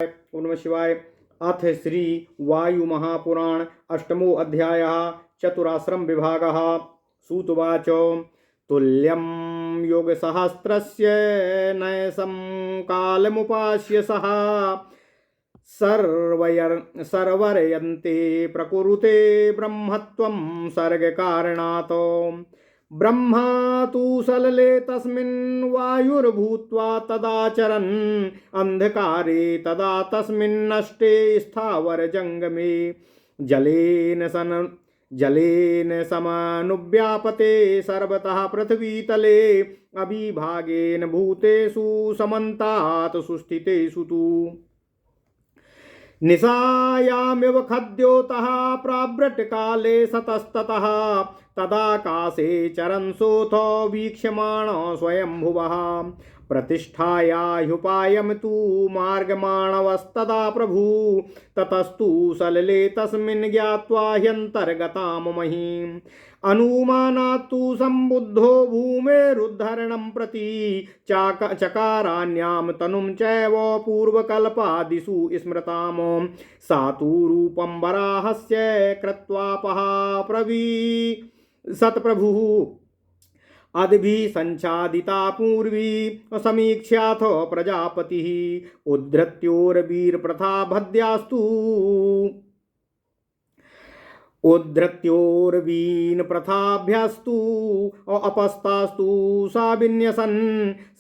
ओम नमः शिवाय। अथ श्री वायु महापुराण अष्टमो अध्यायः चतुराश्रम विभागः। सूतुवाच तुल्यं योगसहस्रस्य नयसं कालमुपास्य सः सर्वरयन्ते प्रकुरुते ब्रह्मत्वं सर्गकारणात्। ब्रह्मा तु सलले तस्मिन् वायुर्भूत्वा तदाचरन् अंधकारे तदा तस्मिन् नष्टे स्थावर जंगमे जलेन समानुव्यापते सर्वतः पृथ्वीतले अभिभागेन भूतेषु समन्तात् सुस्थितेषु तु निशायामिव खद्योतः प्राव्रटकाले सतस्ततः तदाकाशे चरन्सोऽथो वीक्ष्यमाण स्वयंभुवः प्रतिष्ठायाह्युपायं तु मार्गमाणवस्तदा प्रभु ततस्तु सलले तस्मिन् ज्ञात्वा ह्यन्तर्गतां महीम् अनुमानात्तु सम्बुद्धो भूमेरुद्धरणं प्रति चकारान्यां तनुं चैव पूर्वकल्पादिषु स्मृतां सा तु रूपं वराहस्य कृत्वापः सत्प्रभुः अद्भिः संचादिता पूर्वी समीक्ष्याथ प्रजापतिः उद्धृत्योर्वीरप्रथा भद्यास्तु उद्धृत्योर्वीन प्रथाभ्यास्तु अपस्तास्तु सा विन्यसन्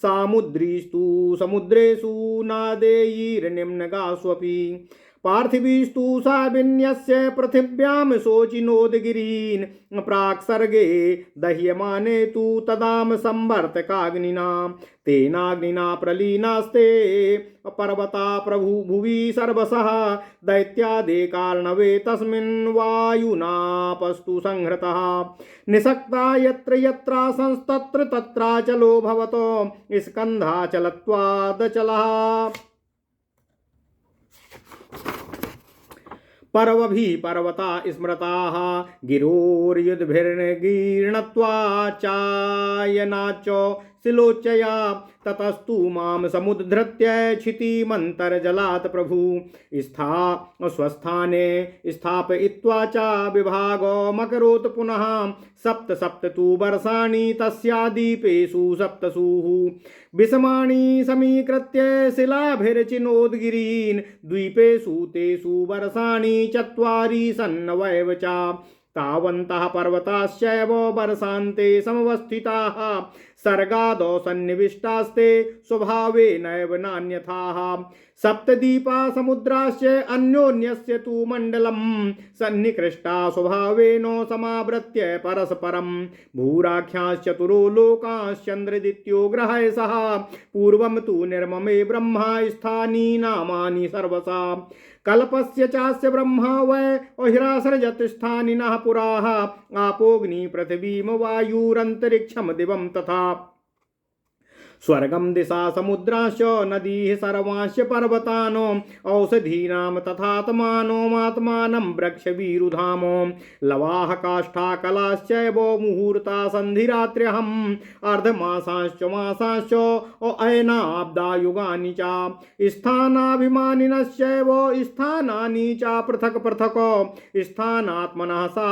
सामुद्रीस्तु समुद्रेषु नादेयीर्निम्नगास्वपि पार्थिवीस्तु सा विन्यस्य पृथिव्यां शोचिनोदगिरीन् प्राक्सर्गे दह्यमाने तु तदाम संवर्तकाग्निना तेनाग्निना प्रलीनास्ते पर्वता प्रभु भुवि सर्वशः दैत्यादे कारणवे तस्मिन् वायुनापस्तु संहृतः निसक्ता यत्र यत्रा संस्तत्र तत्राचलो भवतो स्कन्धाचलत्वादचलः पर्वभि पर्वता स्मृताः गिरोर्युद्भिर्गीर्णत्वा चायनाच शिलोच्चया ततस्तु मां समुद्धृत्य क्षितिमन्तर्जलात् प्रभु स्वस्थाने स्थापयित्वा च विभागमकरोत् पुनः सप्त सप्त तु वर्षाणि तस्यादीपेषु सप्तसुः विषमाणि समीकृत्य शिलाभिर्चिनोद्गिरीन् द्वीपेषु तेषु वर्षाणि चत्वारि सन्नवैव च तावन्तः पर्वताश्चैव वर्षान्ते समवस्थिताः सर्गादौ सन्निविष्टास्ते स्वभावेनैव नान्यथाः सप्तद्वीपा समुद्राश्च अन्योन्यस्य तु मण्डलं सन्निकृष्टा स्वभावेन समावृत्य परस्परं भूराख्याश्चतुरो लोकाश्चन्द्रदित्यो ग्रहैः सह पूर्वं तु निर्ममे ब्रह्मा स्थानी नामानि सर्वसा कल्पस्य चास्य ब्रह्मा वै अहिरासृजत् स्थानिनः पुराः आपोऽग्नि पृथिवीं वायुरन्तरिक्षं दिवं तथा स्वर्गं दिशा समुद्राश्च नदीः सर्वांश्च पर्वतान् औषधीनां तथात्मानोमात्मानं वृक्षवीरुधाम लवाः काष्ठाकलाश्चैव मुहूर्ता सन्धिरात्र्यहम् अर्धमासाश्च मासाश्च अयनाब्दायुगानि च स्थानाभिमानिनश्चैव स्थानानि च पृथक् पृथक् स्थानात्मनः सा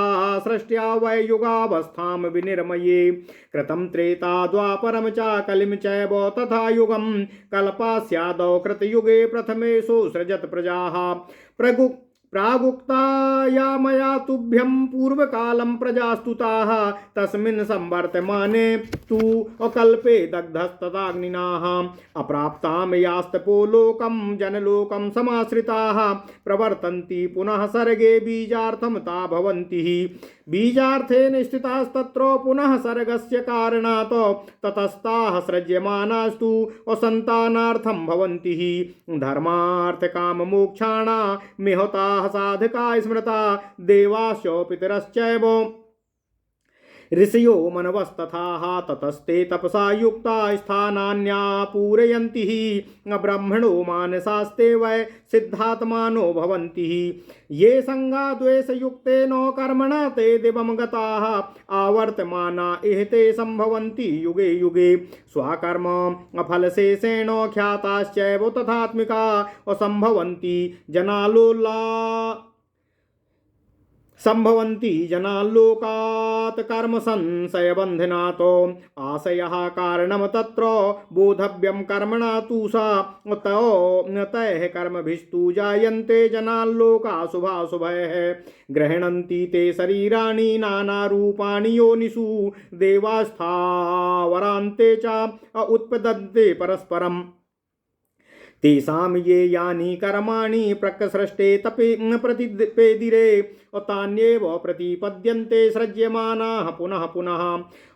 सृष्ट्या वै युगावस्थां विनिर्मये कृतं त्रेता द्वापरं च कलिं चैव तथा युगं कल्पास्यादौ कृतयुगे प्रथमेषु सृजत प्रजाः प्रागुक्ताया मया तुभ्यं पूर्वकालं प्रजास्तुताः तस्मिन् संवर्तमाने तु अकल्पे दग्धस्तदाग्निनाः अप्राप्तां यास्तपो लोकं जनलोकं समाश्रिताः प्रवर्तन्ति पुनः सर्गे बीजार्थं ता भवन्ति बीजार्थेन स्थितास्तत्र पुनः सर्गस्य कारणात् ततस्ताः सृज्यमानास्तु असन्तानार्थं भवन्ति धर्मार्थकाममोक्षाणा मिहता साधका स्मृता देवाश्च पितरश्चैव ऋषयो मनवस्तथा ततस्ते तपसा युक्ता स्थानान्या पूरयन्ति ब्रह्मणो मानसास्ते वै सिद्धात्मानो भवन्ति ये संगा द्वेषयुक्तेन कर्मणा ते दिवं गताः आवर्तमाना इहते संभवन्ति युगे युगे स्वकर्म फलशेषेण ख्याताश्चैव तथात्मिका असंभवन्ति जनाल्लोकात् कर्म संशयबन्धनातो आशयः कारणं तत्र बोधव्यं कर्मणा तु सा तैः कर्मभिस्तु जायन्ते जनाल्लोकाशुभाशुभैः गृह्णन्ति ते शरीराणि नानारूपाणि योनिषु देवास्थावरान्ते च उत्पद्यन्ते परस्परम् तेषां ये यानि कर्माणि प्रकृसृष्टे प्रतिपेदिरे तान्येव प्रतिपद्यन्ते सृज्यमानाः पुनः पुनः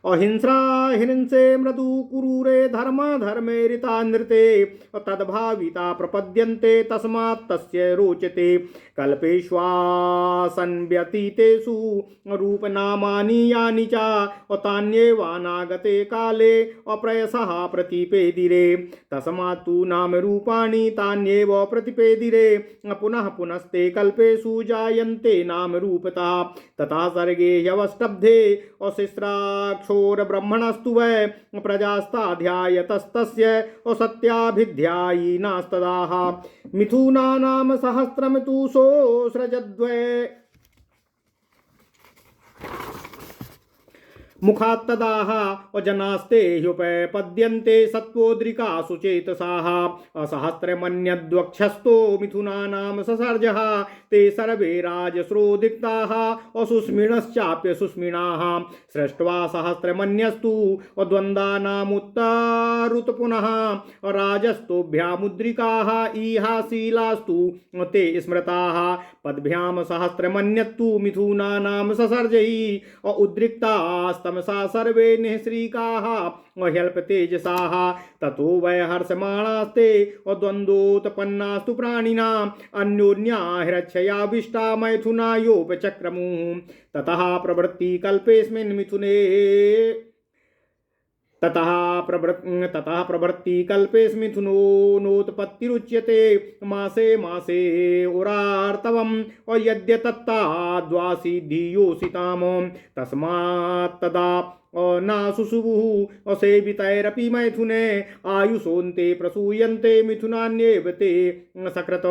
अहिंसा हिंसे मृदु कुरूरे धर्मे ऋता नृते तद्भाविता प्रपद्यन्ते तस्मात् तस्य रोचते कल्पेष्वासन्व्यतीतेषु रूपनामानि यानि च तान्येवानागते काले अप्रयसः प्रतिपेदिरे तस्मात् तु नामरूपाणि तान्येव प्रतिपेदिरे पुनः पुनस्ते कल्पेषु जायन्ते नामरूपतः तथा सर्गे ह्यवष्टब्धे अशिश्राक्षोरब्रह्मणस्तु वै प्रजास्ताध्यायतस्तस्य असत्याभिध्यायिनास्तदाः मिथुनानां सहस्रं तु सोऽसृजद्वै मुखात्तदाः अजनास्ते ह्युपपद्यन्ते सत्वोद्रिकासु चेतसाः असहस्रमन्यद्वक्षस्थो मिथुनानां ससर्जः ते सर्वे राजस्रोदिक्ताः असुस्मिणश्चाप्यसुस्मिणाः सृष्ट्वा सहस्रमन्यस्तु द्वन्द्वानामुत्तरुत पुनः राजस्तोभ्यामुद्रिकाः ईहाशीलास्तु ते स्मृताः पद्भ्यां सहस्रमन्यत्तु मिथुनानां ससर्जैः उद्रिक्तास्तमसा सर्वे निःश्रीकाः ह्यल्पतेजसाः ततो वै हर्षमाणास्ते द्वन्द्वोत्पन्नास्तु प्राणिनाम् अन्योन्याहिरच्छयाविष्टा मैथुनायोपचक्रमुः ततः प्रवृत्ति कल्पेऽस्मिन् मिथुने ततः प्रवृत्ति कल्पेऽस्मिथुनो नोत्पत्तिरुच्यते मासे मासे उरार्तवम् यद्यतत्ताद्वासिधियोषिताम् तस्मात् तदा नाशुशुभुः असेवितैरपि मैथुने आयुषोऽन्ते प्रसूयन्ते मिथुनान्येव ते सकृत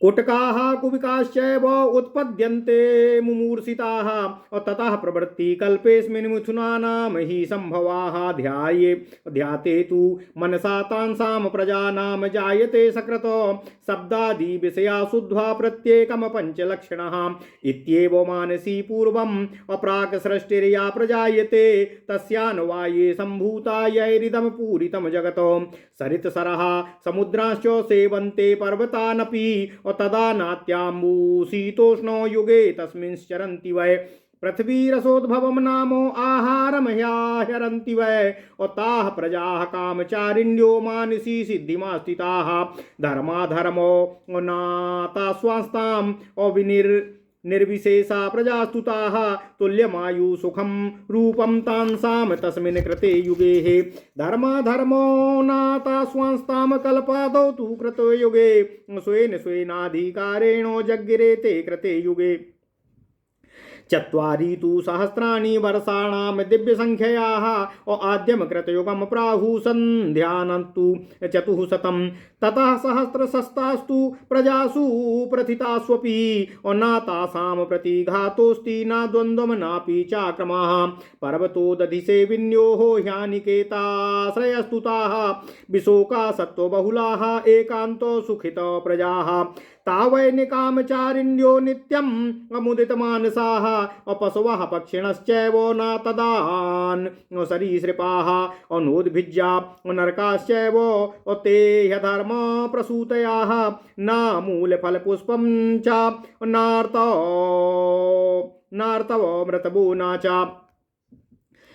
कुटकाः कुबिकाश्चैव उत्पद्यन्ते मुमूर्षिताः ततः प्रवृत्ति कल्पेऽस्मिन् मिथुनानां हि संभवाः ध्याते तु मनसा तांसां प्रजानां जायते सकृत शब्दादि विषया शुद्ध्वा प्रत्येकं पञ्चलक्षणः इत्येव मानसी पूर्वम् अप्राक् सृष्टिर्या प्रजायते तस्यान्वाये सम्भूता यैरिदं पूरितं जगत् सरितसरः समुद्राश्च सेवन्ते पर्वतानपि तदा नात्याम्बूशीतोष्णो युगे तस्मिंश्चरन्ति वै पृथ्वीरसोद्भवं नामो आहारमह्याहरन्ति वै ताः प्रजाः कामचारिण्यो मानसी सिद्धिमास्थिताः धर्माधर्मो नातास्वास्ताम् निर्विशेषा प्रजास्तुताः तुल्यमायु सुखं रूपं तांसां तस्मिन् कृते युगे धर्माधर्मो नातास्वांस्तां कल्पादौ तु कृतो युगे स्वेन स्वेनाधिकारेण जग्गिरे ते कृते युगे चत्वारि तु सहस्राणि वर्षाणां दिव्यसंख्ययाः आद्यं कृतयुगं प्राहुः सन्ध्यानन्तु चतुःशतं ततः सहस्रशस्तास्तु प्रजासु प्रथितास्वपि नातासां प्रतिघातोऽस्ति न द्वन्द्वं नापि चाक्रमः पर्वतो दधिसे विन्योः ह्यानिकेताश्रयस्तुताः विशोका सत्त्वबहुलाः एकान्तो सुखित प्रजाः तावैनिकामचारिण्यो नित्यम् अमुदितमानसाः अपशवः पक्षिणश्चैव न तदान् सरीसृपाः अनोद्भिज्या नरकाश्चैव ते ह्यधर्म प्रसूतयाः न मूलफलपुष्पं च नार्तव मृतभो न च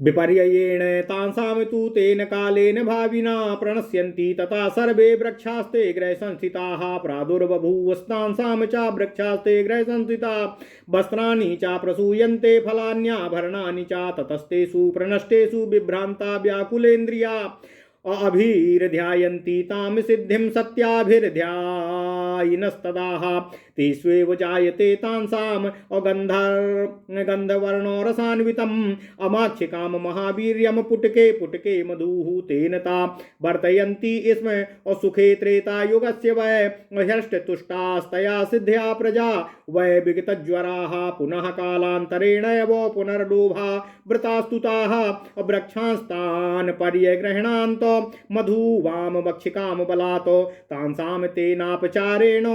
विपर्ययेण तांसां तु तेन कालेन भाविना प्रणश्यन्ति तथा सर्वे वृक्षास्ते गृहसंस्थिताः प्रादुर्बभूवस्तांसां च वृक्षास्ते गृहसंस्थिता वस्त्राणि च प्रसूयन्ते फलान्याभरणानि च ततस्तेषु प्रणष्टेषु विभ्रान्ता व्याकुलेन्द्रिया अभिर्ध्यायन्ति तां सिद्धिं सत्याभिर्ध्यायिनस्तदाः तेष्वेव जायते तांसाम् गन्धवर्णो रसान्वितम् अमाक्षिकां महावीर्यं पुटके पुटके मधुः तेन ता वर्तयन्ति स्म सुखे त्रेतायुगस्य वै ह्यष्टतुष्टास्तया सिद्ध्या प्रजा वै विगतज्वराः पुनः कालान्तरेण एव पुनर्लोभा वृतास्तुताः वृक्षांस्तान् पर्यगृह्णान्तो मधु वाम मक्षिकाम बलातो तांसां तेनापचारेण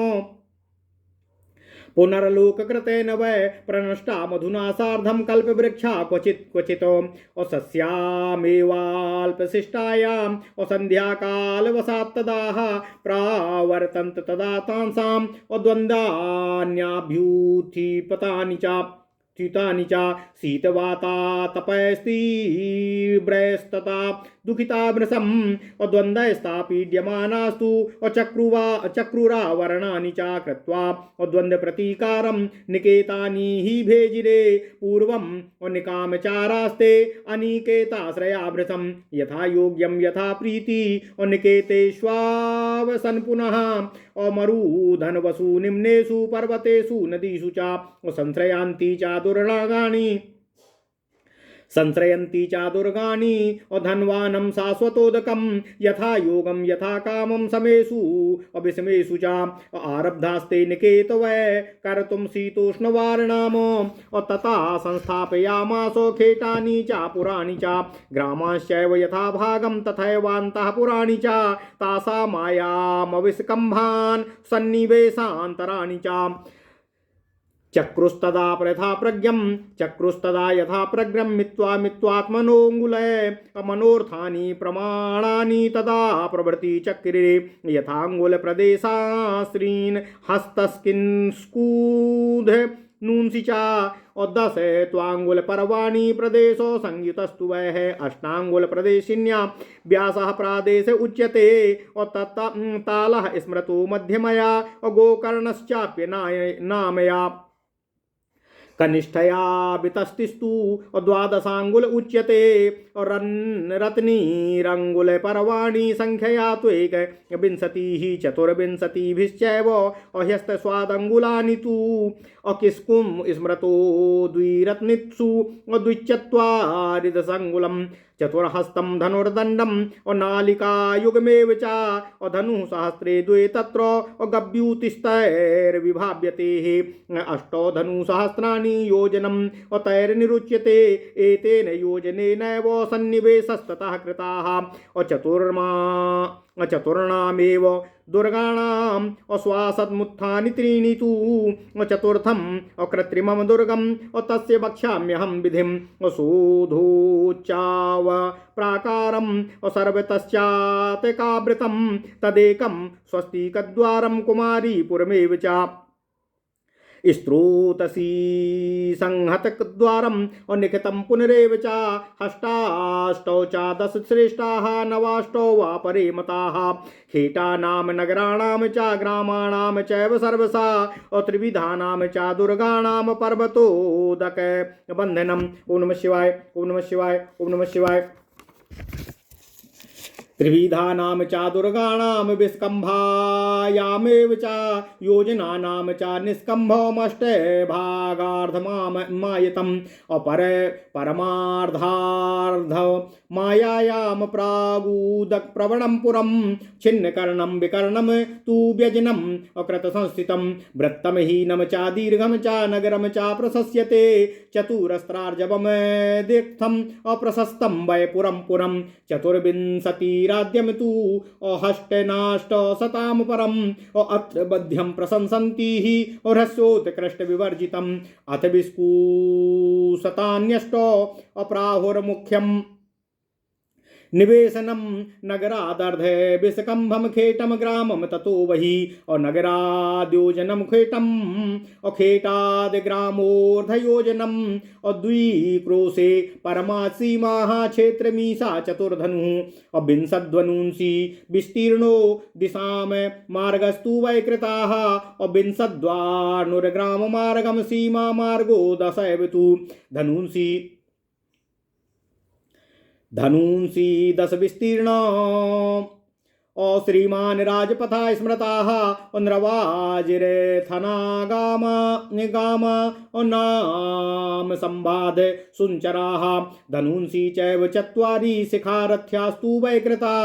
पुनर्लोककृतेन वै प्रनष्टा मधुना सार्धं कल्पवृक्षा क्वचित् क्वचितो असस्यामेवाल्पशिष्टायाम् असन्ध्याकालवसात्तदाः प्रावर्तन्त तदा तांसाम् अद्वन्द्वान्याभ्युत्थिपतानि च च्युतानि च शीतवाता तपस्तीव्रैस्तथा दुखिता वृषम् द्वन्द्वैस्तापीड्यमानास्तु चक्रुरावरणानि च कृत्वा द्वन्द्वप्रतीकारं निकेतानि हि भेजिरे पूर्वं निकामचारास्ते अनिकेताश्रयाभृतं यथा योग्यं यथा प्रीति निकेतेष्वावसन् पुनः अमरूधनवसु निम्नेषु पर्वतेषु नदीषु च संश्रयन्ति च संश्रयन्ति च दुर्गाणि धन्वानं शाश्वतोदकं यथा योगं यथा कामं समेषु अभिसमेषु च आरब्धास्ते निकेतवै कर्तुं शीतोष्णवारणाम तथा संस्थापयामासो खेटानि च पुराणि च ग्रामाश्चैव यथा भागं तथैवान्तः पुराणि च तासामायामविस्कम्भान् सन्निवेशान्तराणि च चक्रुस्तदा प्रथा प्रज्ञं चक्रुस्तदा यथा प्रज्ञं मित्वा मित्वात्मनोऽङ्गुलय मनोर्थानि प्रमाणानि तदा प्रभृति चक्रे यथाङ्गुलप्रदेशास्त्रीन् हस्तस्किन्स्कूध नूंसि च दश त्वांगुल पर्वाणि प्रदेशो संयुतस्तु वै अष्टांगुलप्रदेशिन्या व्यासः प्रादेश उच्यते तालः स्मृतो मध्यमया गोकर्णश्चाप्य नामया कनिष्ठया वितस्तिस्तु द्वादशांगुल उच्यते रत्नीरंगुल पर्वाणि संख्यया त्वेक विंशतिः चतुर्विंशतिभिश्चैव अह्यस्तस्वादंगुलानि तु अकिस्कुं स्मृतो द्विरत्नित्सु द्विचत्वारिदशांगुलं चतुर्हस्तं धनुर्दण्डं नालिकायुगमेव च धनुः सहस्रे द्वे तत्र गव्यूतिस्तैर्विभाव्यते अष्टौ धनुसहस्राणि योजनं तैर्निरुच्यते एतेन योजनेनैव सन्निवेशस्ततः कृताः चतुर्णामेव दुर्गाणाम् अश्वासद्मुत्थानि त्रीणि तु चतुर्थम् अकृत्रिमं दुर्गम् तस्य वक्ष्याम्यहं विधिं शोधोच्चाव प्राकारम् सर्वतश्चात्कावृतं तदेकं स्वस्तिकद्वारं कुमारीपुरमेव च स्त्रोतसी संहतकद्वारम् निखितं पुनरेव च हष्टाष्टौ च दश श्रेष्ठाः नवाष्टौ वा परे मताः खेटानां नगराणां च ग्रामाणां चैव सर्वसा त्रिविधानां च दुर्गाणां पर्वतोदक बन्धनम् ओम नमः शिवाय ओम नमः शिवाय ओम नमः शिवाय त्रिविधानां च दुर्गाणां विस्कम्भायामेव च योजनानां च निष्कम्भमष्टभागार्धमायतम् अपर परमार्धार्ध मायायां प्रागूदक प्रवणं पुरं छिन्नकर्णं विकर्णं तु व्यजनम् अकृतसंस्थितं वृत्तं हीनं च दीर्घं च नगरं च प्रशस्यते चतुरस्त्रार्जवं दीर्थम् अप्रशस्तं वै पुरं पुरं चतुर्विंशतिराद्यं तु हष्टनाष्टशतां परम् अत्र बध्यं प्रशंसन्ति ह्रस्वोत्कृष्टविवर्जितम् अथ विस्कुशतान्यष्टो अप्राहुर्मुख्यम् निवेशनम नगरादर्ध विषकंभम खेटम ग्रामम ततो वही और नगराद्योजनम खेटम और खेटाद ग्रामोर्धयोजनम और द्विक्रोशे परमासीमा क्षेत्र मीसा चतुर्धनु और विंशद्वनूंसी विस्तीर्णो दिशाम मार्गस्तु वै कृताः और विंशद्वानुर्ग्राम मार्गम सीमा मार्गो दशैवतु धनूंसी 10 विस्तीर्ण और श्रीमान राजपथा स्मृताः और नृवाजिरे थना गामा गामा और नाम संवाद सुंचराः धनूंसी चैव चत्वारि शिखारथ्यास्तु वै कृता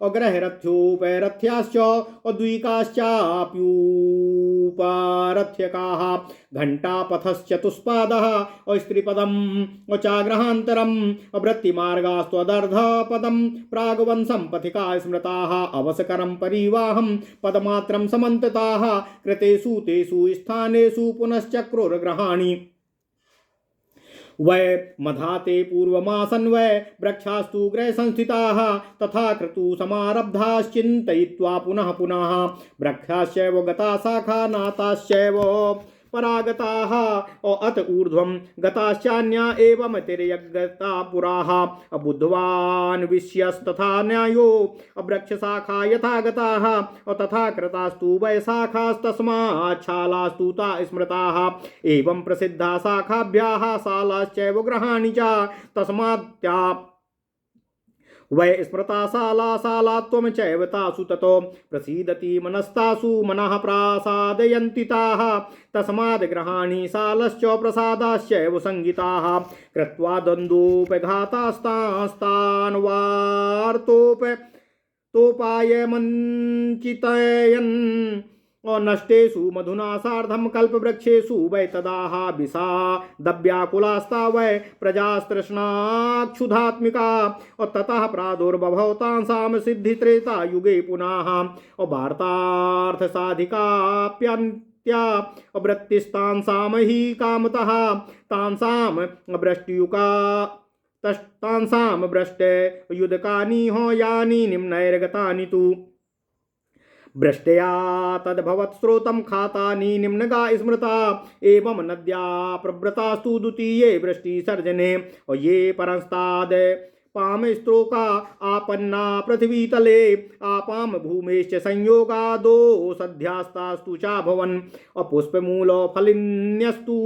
और ग्रहरथ्योपैरथ्याश्च और द्विकाश्चाप्यूपारथ्यकाः घंटापथश्चतुष्पादः और स्त्रीपदम और चाग्रहान्तरम और वृत्तिमार्गास्त्वदर्धपदम प्रागवंशं पथिका स्मृताः अवसकरं परिवाहं पदमात्रं समन्तताः कृतेषु तेषु स्थानेषु पुनश्चक्रुर्ग्रहाणि वै मधाते पूर्वमासन् वै वृक्षास्तु गृह संस्थिताः तथा क्रतु समारब्धाश्चिन्तयित्वा पुनः पुनः वृक्षाश्चैव गता शाखा नाताश्चैव परागताः और अत ऊर्ध्वं गताश्चान्या एवं तिर्यगता पुराः अबुद्धवान् विष्यस्तथा न्यायो वृक्षशाखा यथा गताः और तथा कृतास्तु वै शाखास्तस्माच्छालास्तु ता स्मृताः एवं प्रसिद्धा शाखाभ्याः शालाश्चैव गृहाणि च तस्मात्त्या वै स्मृता शाला शालात्वं चैव तासु ततो प्रसीदति मनस्तासु मनः प्रासादयन्ति ताः तस्माद् ग्रहाणि शालश्च प्रसादाश्चैव संगीताः कृत्वा द्वन्द्वोपघातास्तास्तान् वार्तोपायमञ्चितयन् और नष्टेषु मधुना सार्धम कल्पवृक्षेषु वै तदाह विषा दव्याकुलास्ता वै प्रजास्तृष्णाक्षुधात्मिका और ततः प्रादुर्भवतांसाम सिद्धित्रेता युगे पुनः और वार्तार्थ साधिकाप्यन्त्या वृत्तिस्तांसाम हि कामतः तांसाम वृष्टियुका तस्तांसाम भ्रष्टे युधकानि हो यानि निम्नैर्गतानि तु भ्रष्टया तद्भवत्स्रोतं खातानि निम्नगा स्मृता एवं नद्या प्रवृतास्तु द्वितीये वृष्टिसर्जने और ये परस्ताद् पाम स्त्रोका आपन्ना पृथ्वीतले आपाम भूमेश्च संयोगादो सध्यास्तास्तु चाभवन् और पुष्पमूलो फलिन्यस्तु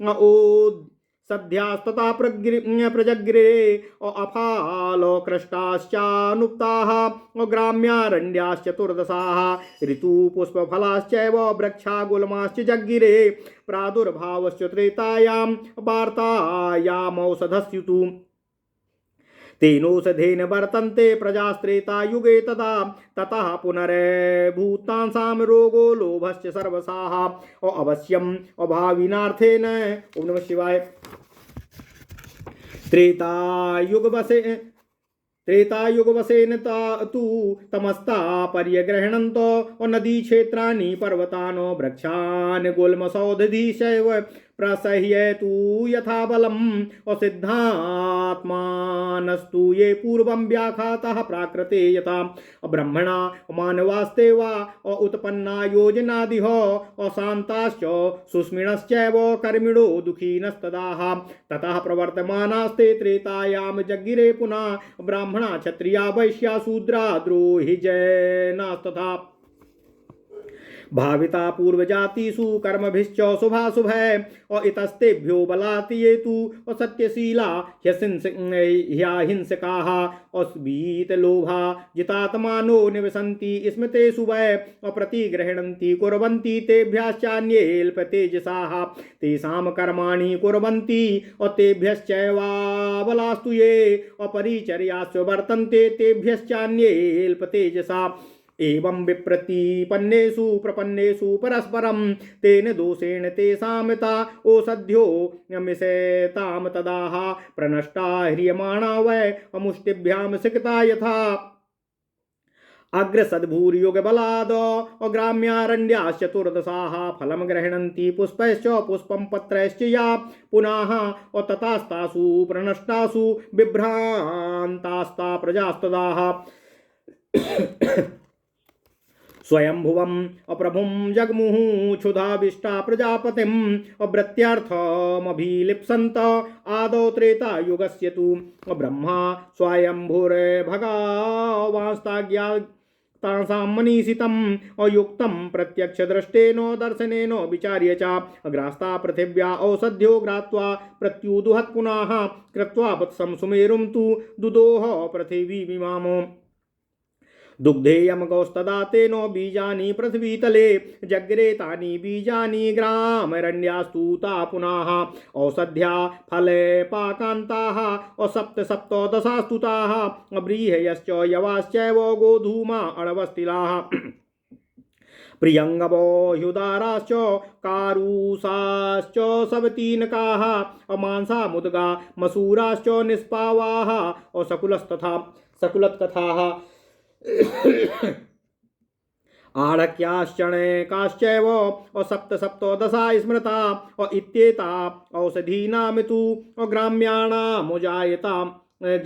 ओद सध्यास्तथा प्रजग्रे और अफालो कृष्टाश्चानुक्ताः और ग्राम्यारण्याश्चतुर्दशाः ऋतुपुष्पफलाश्चैव वृक्षागुल्माश्च जग्गिरे प्रादुर्भावश्च त्रेतायां वार्तायामौषधस्युतु तेनोषधेन वर्तन्ते प्रजास्त्रेता युगे तदा ततः पुनर्भूतांसां रोगो लोभश्च सर्वसाः और अवश्यम् अभाविनार्थेन ओम नमः शिवाय त्रेतायुगवसेन तु तमस्ता पर्यग्रहणन्तो और नदी क्षेत्राणि पर्वतानो वृक्षान् गुल्मसौदधीशैव प्रसह्येतु यथा बलम् और सिद्धात्मानस्तु ये पूर्वं व्याख्यातः प्राकृते यथा ब्रह्मणा मानवास्ते वा और उत्पन्ना योजनादिह और शान्ताश्च सुस्मिणश्चैव कर्मिणो दुःखिनस्तदाः ततः प्रवर्तमानास्ते त्रेतायां जग्गिरे पुनः ब्राह्मणा क्षत्रिया वैश्या शूद्रा द्रोहि जैनास्तथा भाविता पूर्वजातिषु कर्मभिश्च शुभाशुभ और इतस्तेभ्यो बलात् ये तु और सत्यशीला ह्यहिंसकाः और वीतलोभा जितात्मानो निवसन्ति स्मृतेषु वै और प्रतिगृह्णन्ति कुर्वन्ति तेभ्यश्चान्येल्पतेजसाः तेषां कर्माणि कुर्वन्ति और तेभ्यश्चैवाबलास्तु ये और परिचर्यास्व वर्तन्ते तेभ्यश्चान्येल्पतेजसा एवं विप्रतिपन्नेषु प्रपन्नेषु परस्परं तेन दोषेण तेषामिता ओषध्यो मिषेताम तदाह प्रनष्टा ह्रियमाणा वै अमुष्टिभ्यां सिकता यथा अग्रसद्भूर्युगबलाद ग्राम्यारण्याश्चतुर्दशाः फलं गृह्णन्ति पुष्पैश्च पुष्पं पत्रैश्च या पुनः ततास्तासु प्रनष्टासु बिभ्रान्तास्ता प्रजास्तदाः स्वयंभुवम् अप्रभुं जगमुः क्षुधाविष्टा प्रजापतिम् अभृत्यर्थमभिलिप्सन्त आदौ त्रेतायुगस्य तु ब्रह्मा स्वयंभुर्भगवांस्ताज्ञा तासां मनीषितम् अयुक्तं प्रत्यक्षदृष्टेनो दर्शनेनो विचार्य च अग्रास्ता पृथिव्या औषध्यो ग्रात्वा प्रत्युदुहत् पुनः कृत्वा वत्सं सुमेरुं तु दुदोह पृथिवीमिमाम् दुग्धेयं गौस्तदा तेनो बीजानि पृथ्वीतले जग्रे तानि बीजानि ग्रामरण्यास्तुता पुनः औषध्या फले पाकान्ताः सप्तदशास्तुताः व्रीहयश्च यवाश्चैव गोधूमा अणवस्तिलाः प्रियंगवो ह्युदाराश्च कारुसाश्च सवतीनकाः अमांसा मुद्गा मसूराश्च निष्पावाः सकुलत्कथाः आढक्याश्चणकाश्चैव सप्तदशा स्मृता इत्येता औषधीनामितु ग्राम्याणामुजायता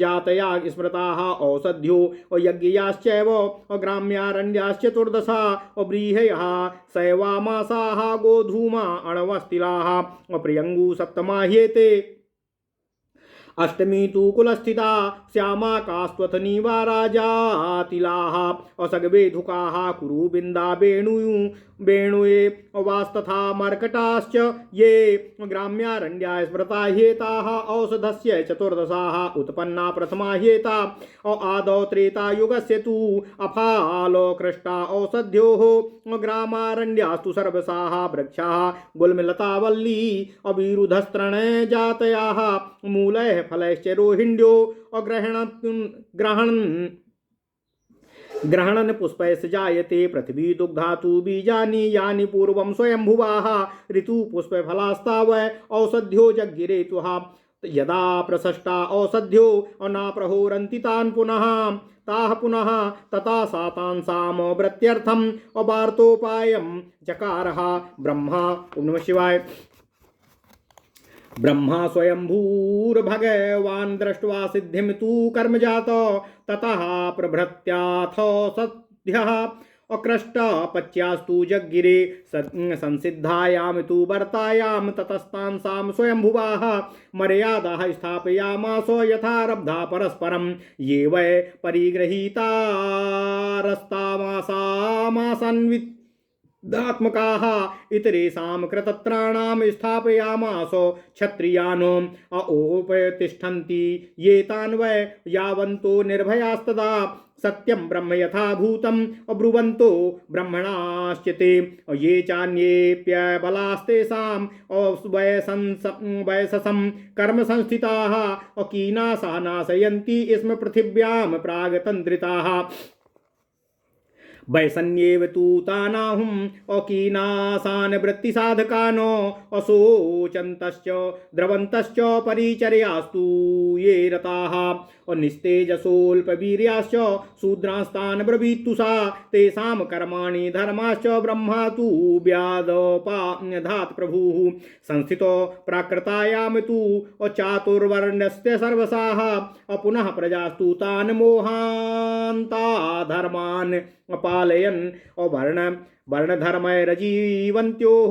जातया स्मृताः औषध्यो यज्ञयाश्चैव ग्राम्यारण्याश्चतुर्दशा व्रीहयः शैवामासाः गोधूमा अणवस्तिलाः प्रियङ्गु सप्तमाह्येते अष्टमी तु कुलस्थिता श्यामा कास्त्वथनीवा राजातिलाः असगवेधुकाः कुरुबिन्दा वेणुये वास्तथा मर्कटाश्च ये ग्राम्यारण्या स्मृता ह्येताः औषधस्य चतुर्दशाः उत्पन्ना प्रथमा ह्येता आदौ त्रेतायुगस्य तु अफालोकृष्टा औषध्योः ग्रामारण्यास्तु सर्वसाः वृक्षाः गुल्मलतावल्ली अविरुधस्तृणे जातयाः मूलैः फलैश्च रोहिण्यो ग्रहणन पुष्पैश्च जायते पृथ्वी दुग्धातु बीजानि यानि पूर्वं स्वयंभुवाः ऋतु पुष्पफलास्तावै औषध्यो जग्गिरे तुहा यदा प्रसष्टा औषध्यो अनाप्रहोरन्ति तान् पुनः तथा सातांसाम वृत्त्यर्थम् अवार्तोपायं चकारः ब्रह्मा। ओम नमः शिवाय। ब्रह्मा स्वयंभूर्भगवान् दृष्ट्वा सिद्धिं तु कर्मजात ततः प्रभृत्याथ सद्यः अकृष्टपच्यास्तु जग्गिरे संसिद्धायां तु वर्तायां ततस्तांसां स्वयंभुवाः मर्यादाः स्थापयामास यथारब्धा परस्परं ये वै परिगृहीतारस्तामासामासन्वित् दात्मकाः इतरेषां कृतत्राणां स्थापयामास क्षत्रियानो औपतिष्ठन्ति ये तान् वै यावन्तो निर्भयास्तदा सत्यं ब्रह्म यथा भूतम् अब्रुवन्तो ब्रह्मणाश्च ते ये चान्येऽप्यबलास्तेषां वयसं कर्म संस्थिताः अकीनासा नाशयन्ति स्म पृथिव्यां प्रागतन्त्रिताः वैसन्येव तु तानाहुम् अकीनासान् वृत्तिसाधकानो अशोचन्तश्च द्रवन्तश्च परिचर्यास्तु ये रताः निस्तेजसोऽल्पवीर्याश्च शूद्रास्तान् ब्रवीत्तुषा तेषां कर्माणि धर्माश्च ब्रह्मा तु व्यादपाधात् प्रभुः संस्थितो प्राकृतायां तु चातुर्वर्ण्यस्य सर्वसाः पुनः प्रजास्तु तान् मोहान्ता धर्मान् पालयन् वर्णधर्मैरजीवन्त्योः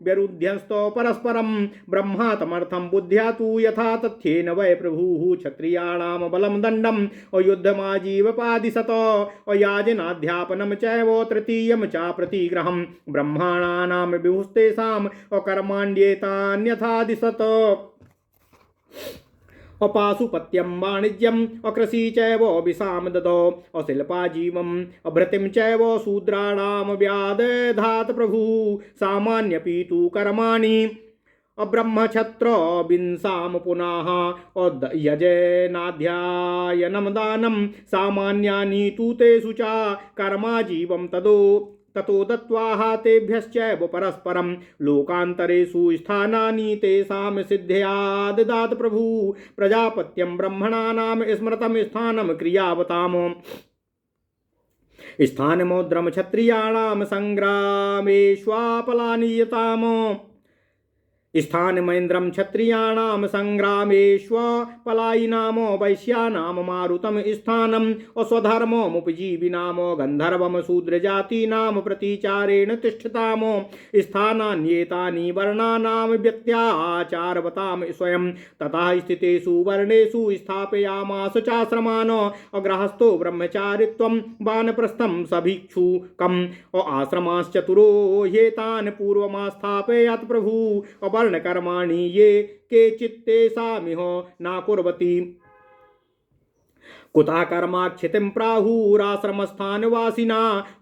व्यरुध्यस्तो परस्परं ब्रह्मा तमर्थं बुद्ध्या तु यथा तथ्येन वै प्रभुः क्षत्रियाणां बलं दण्डम् अयुद्धमाजीवपादिशत अयाजनाध्यापनं चैव तृतीयं च प्रतिग्रहं ब्रह्माणानां विभुस्तेषाम् अकर्माण्येतान्यथादिशत अपाशुपत्यं वाणिज्यम् अकृषि चैव विषाम ददौ अशिल्पाजीवम् अभृतिं चैव शूद्राणां व्यादधात् प्रभुः सामान्यपि तु कर्माणि अब्रह्मक्षत्र विंसाम पुनः यजेनाध्यायनं दानं सामान्यानि तु तेषु च कर्माजीवं ततो दत्त्वाः तेभ्यश्चैव परस्परं लोकान्तरेषु स्थानानि तेषां सिद्ध्या ददात् प्रभुः प्रजापत्यं ब्रह्मणानां स्मृतं स्थानं क्रियावताम् स्थानमोद्रम क्षत्रियाणां संग्रामेष्वापलानीयताम् स्थानमेन्द्रं क्षत्रियाणां संग्रामेष्वपलायिनामो वैश्यानां मारुतं स्थानम् स्वधर्ममुपजीविनामो गन्धर्वं शूद्रजातीनां प्रतिचारेण तिष्ठतामो स्थानान्येतानि वर्णानां व्यत्याचारवतां स्वयं ततः स्थितेषु वर्णेषु स्थापयामास चाश्रमान् अग्रहस्थो ब्रह्मचारित्वं वानप्रस्थं सभिक्षुकम् आश्रमाश्चतुरो ह्येतान् पूर्वमास्थापयत् प्रभु वर्णकर्माणि ये केचित्तेषामिह नाकुर्वति कुतः कर्माक्षितिं प्राहुराश्रमस्थानवासिना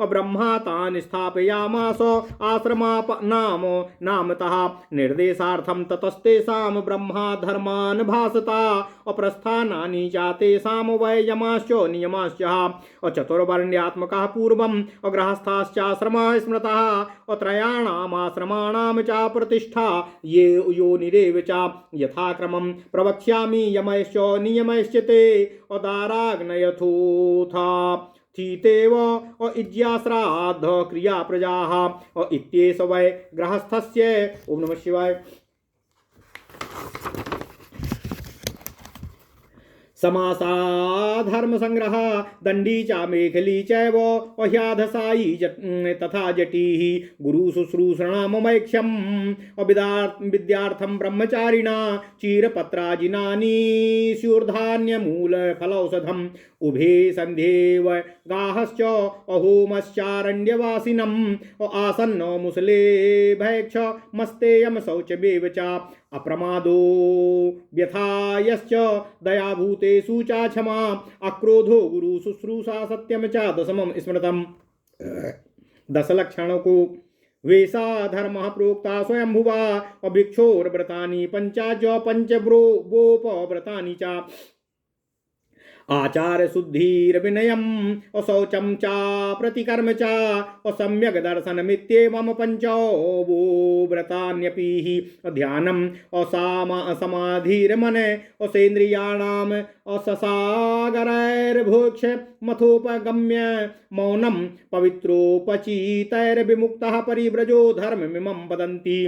ब्रह्मा तान् स्थापयामास आश्रमानाम नामतः निर्देशार्थं ततस्तेषां ब्रह्मा धर्मान् भासता अप्रस्थानानि चातेषां वै यमाश्च नियमाश्च चतुर्वर्ण्यात्मकः पूर्वम् अग्रहस्थाश्चाश्रमः स्मृतः त्रयाणामाश्रमाणां च प्रतिष्ठा ये योनिरेव च यथाक्रमं प्रवक्ष्यामि यमश्च नियमश्च ते अदाराग्नयथोथा थीतेव इज्याश्राद्ध क्रिया प्रजाः इत्येष वै गृहस्थस्य। ओम नमः शिवाय। समासा धर्म संग्रह दंडी चा मेखली चैव ह्याधसायी तथा जटी गुरु शुश्रूषणामैक्षम विद्यार्थम ब्रह्मचारिणा चीरपत्राजिनानि स्यूर्धान्यमूल फलौषधम उभे संध्येव गाहश्च अहोमश्चारण्यवासिनम् आसन्नो मुसले भैक्ष मस्तेयम शौचमेव च अप्रमादो व्यथायश्च दयाभूतेषु च क्षमा अक्रोधो गुरु शुश्रूषा सत्यम च दशमं स्मृतम्। 10 लक्षणों को वेशा धर्म प्रोक्ता स्वयंभुवा भिक्षोर्व्रतानि पंचाज पंचव्रोपोव्रतानि च आचार शुद्धिर विनयम शौचम चा प्रतिकर्म चा सम्यक दर्शनमित्येवं पंचवो व्रतान्यपि ध्यानम समाधिर्मन सेन्द्रियाणाम ससागरैर्भोक्ष मथोपगम्य मौनम पवित्रोपचितैर्विमुक्तः परिव्रजो धर्ममिमं वदन्ति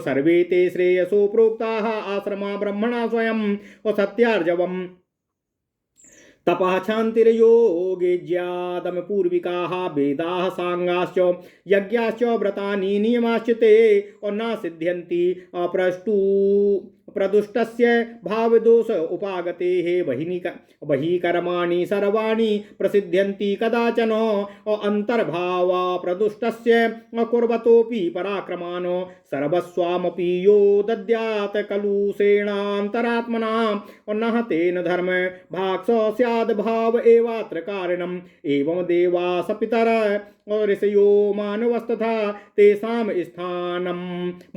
सर्वे ते श्रेयसो प्रोक्ताः आश्रमा ब्रह्मणा स्वयं सत्यार्जवम् तपः क्षान्तिर्योगेज्यादम पूर्विकाः वेदाः सांगाश्च यज्ञाश्च व्रतानि नियमाश्च ते न सिद्ध्यन्ति प्रदुष्टस्य भावदोष उपागतेः बहिः कर्माणि सर्वाणि प्रसिद्ध्यन्ति कदाचन अन्तर्भाव प्रदुष्टस्य कुर्वतोऽपि पराक्रमान् सर्वस्वामपि यो दद्यात् कलुषेणान्तरात्मना नः तेन धर्म भाक्ष स्याद् भाव एवात्र कारणम् एवं देवास पितर ऋषयो मानवस्तथा तेषां स्थानं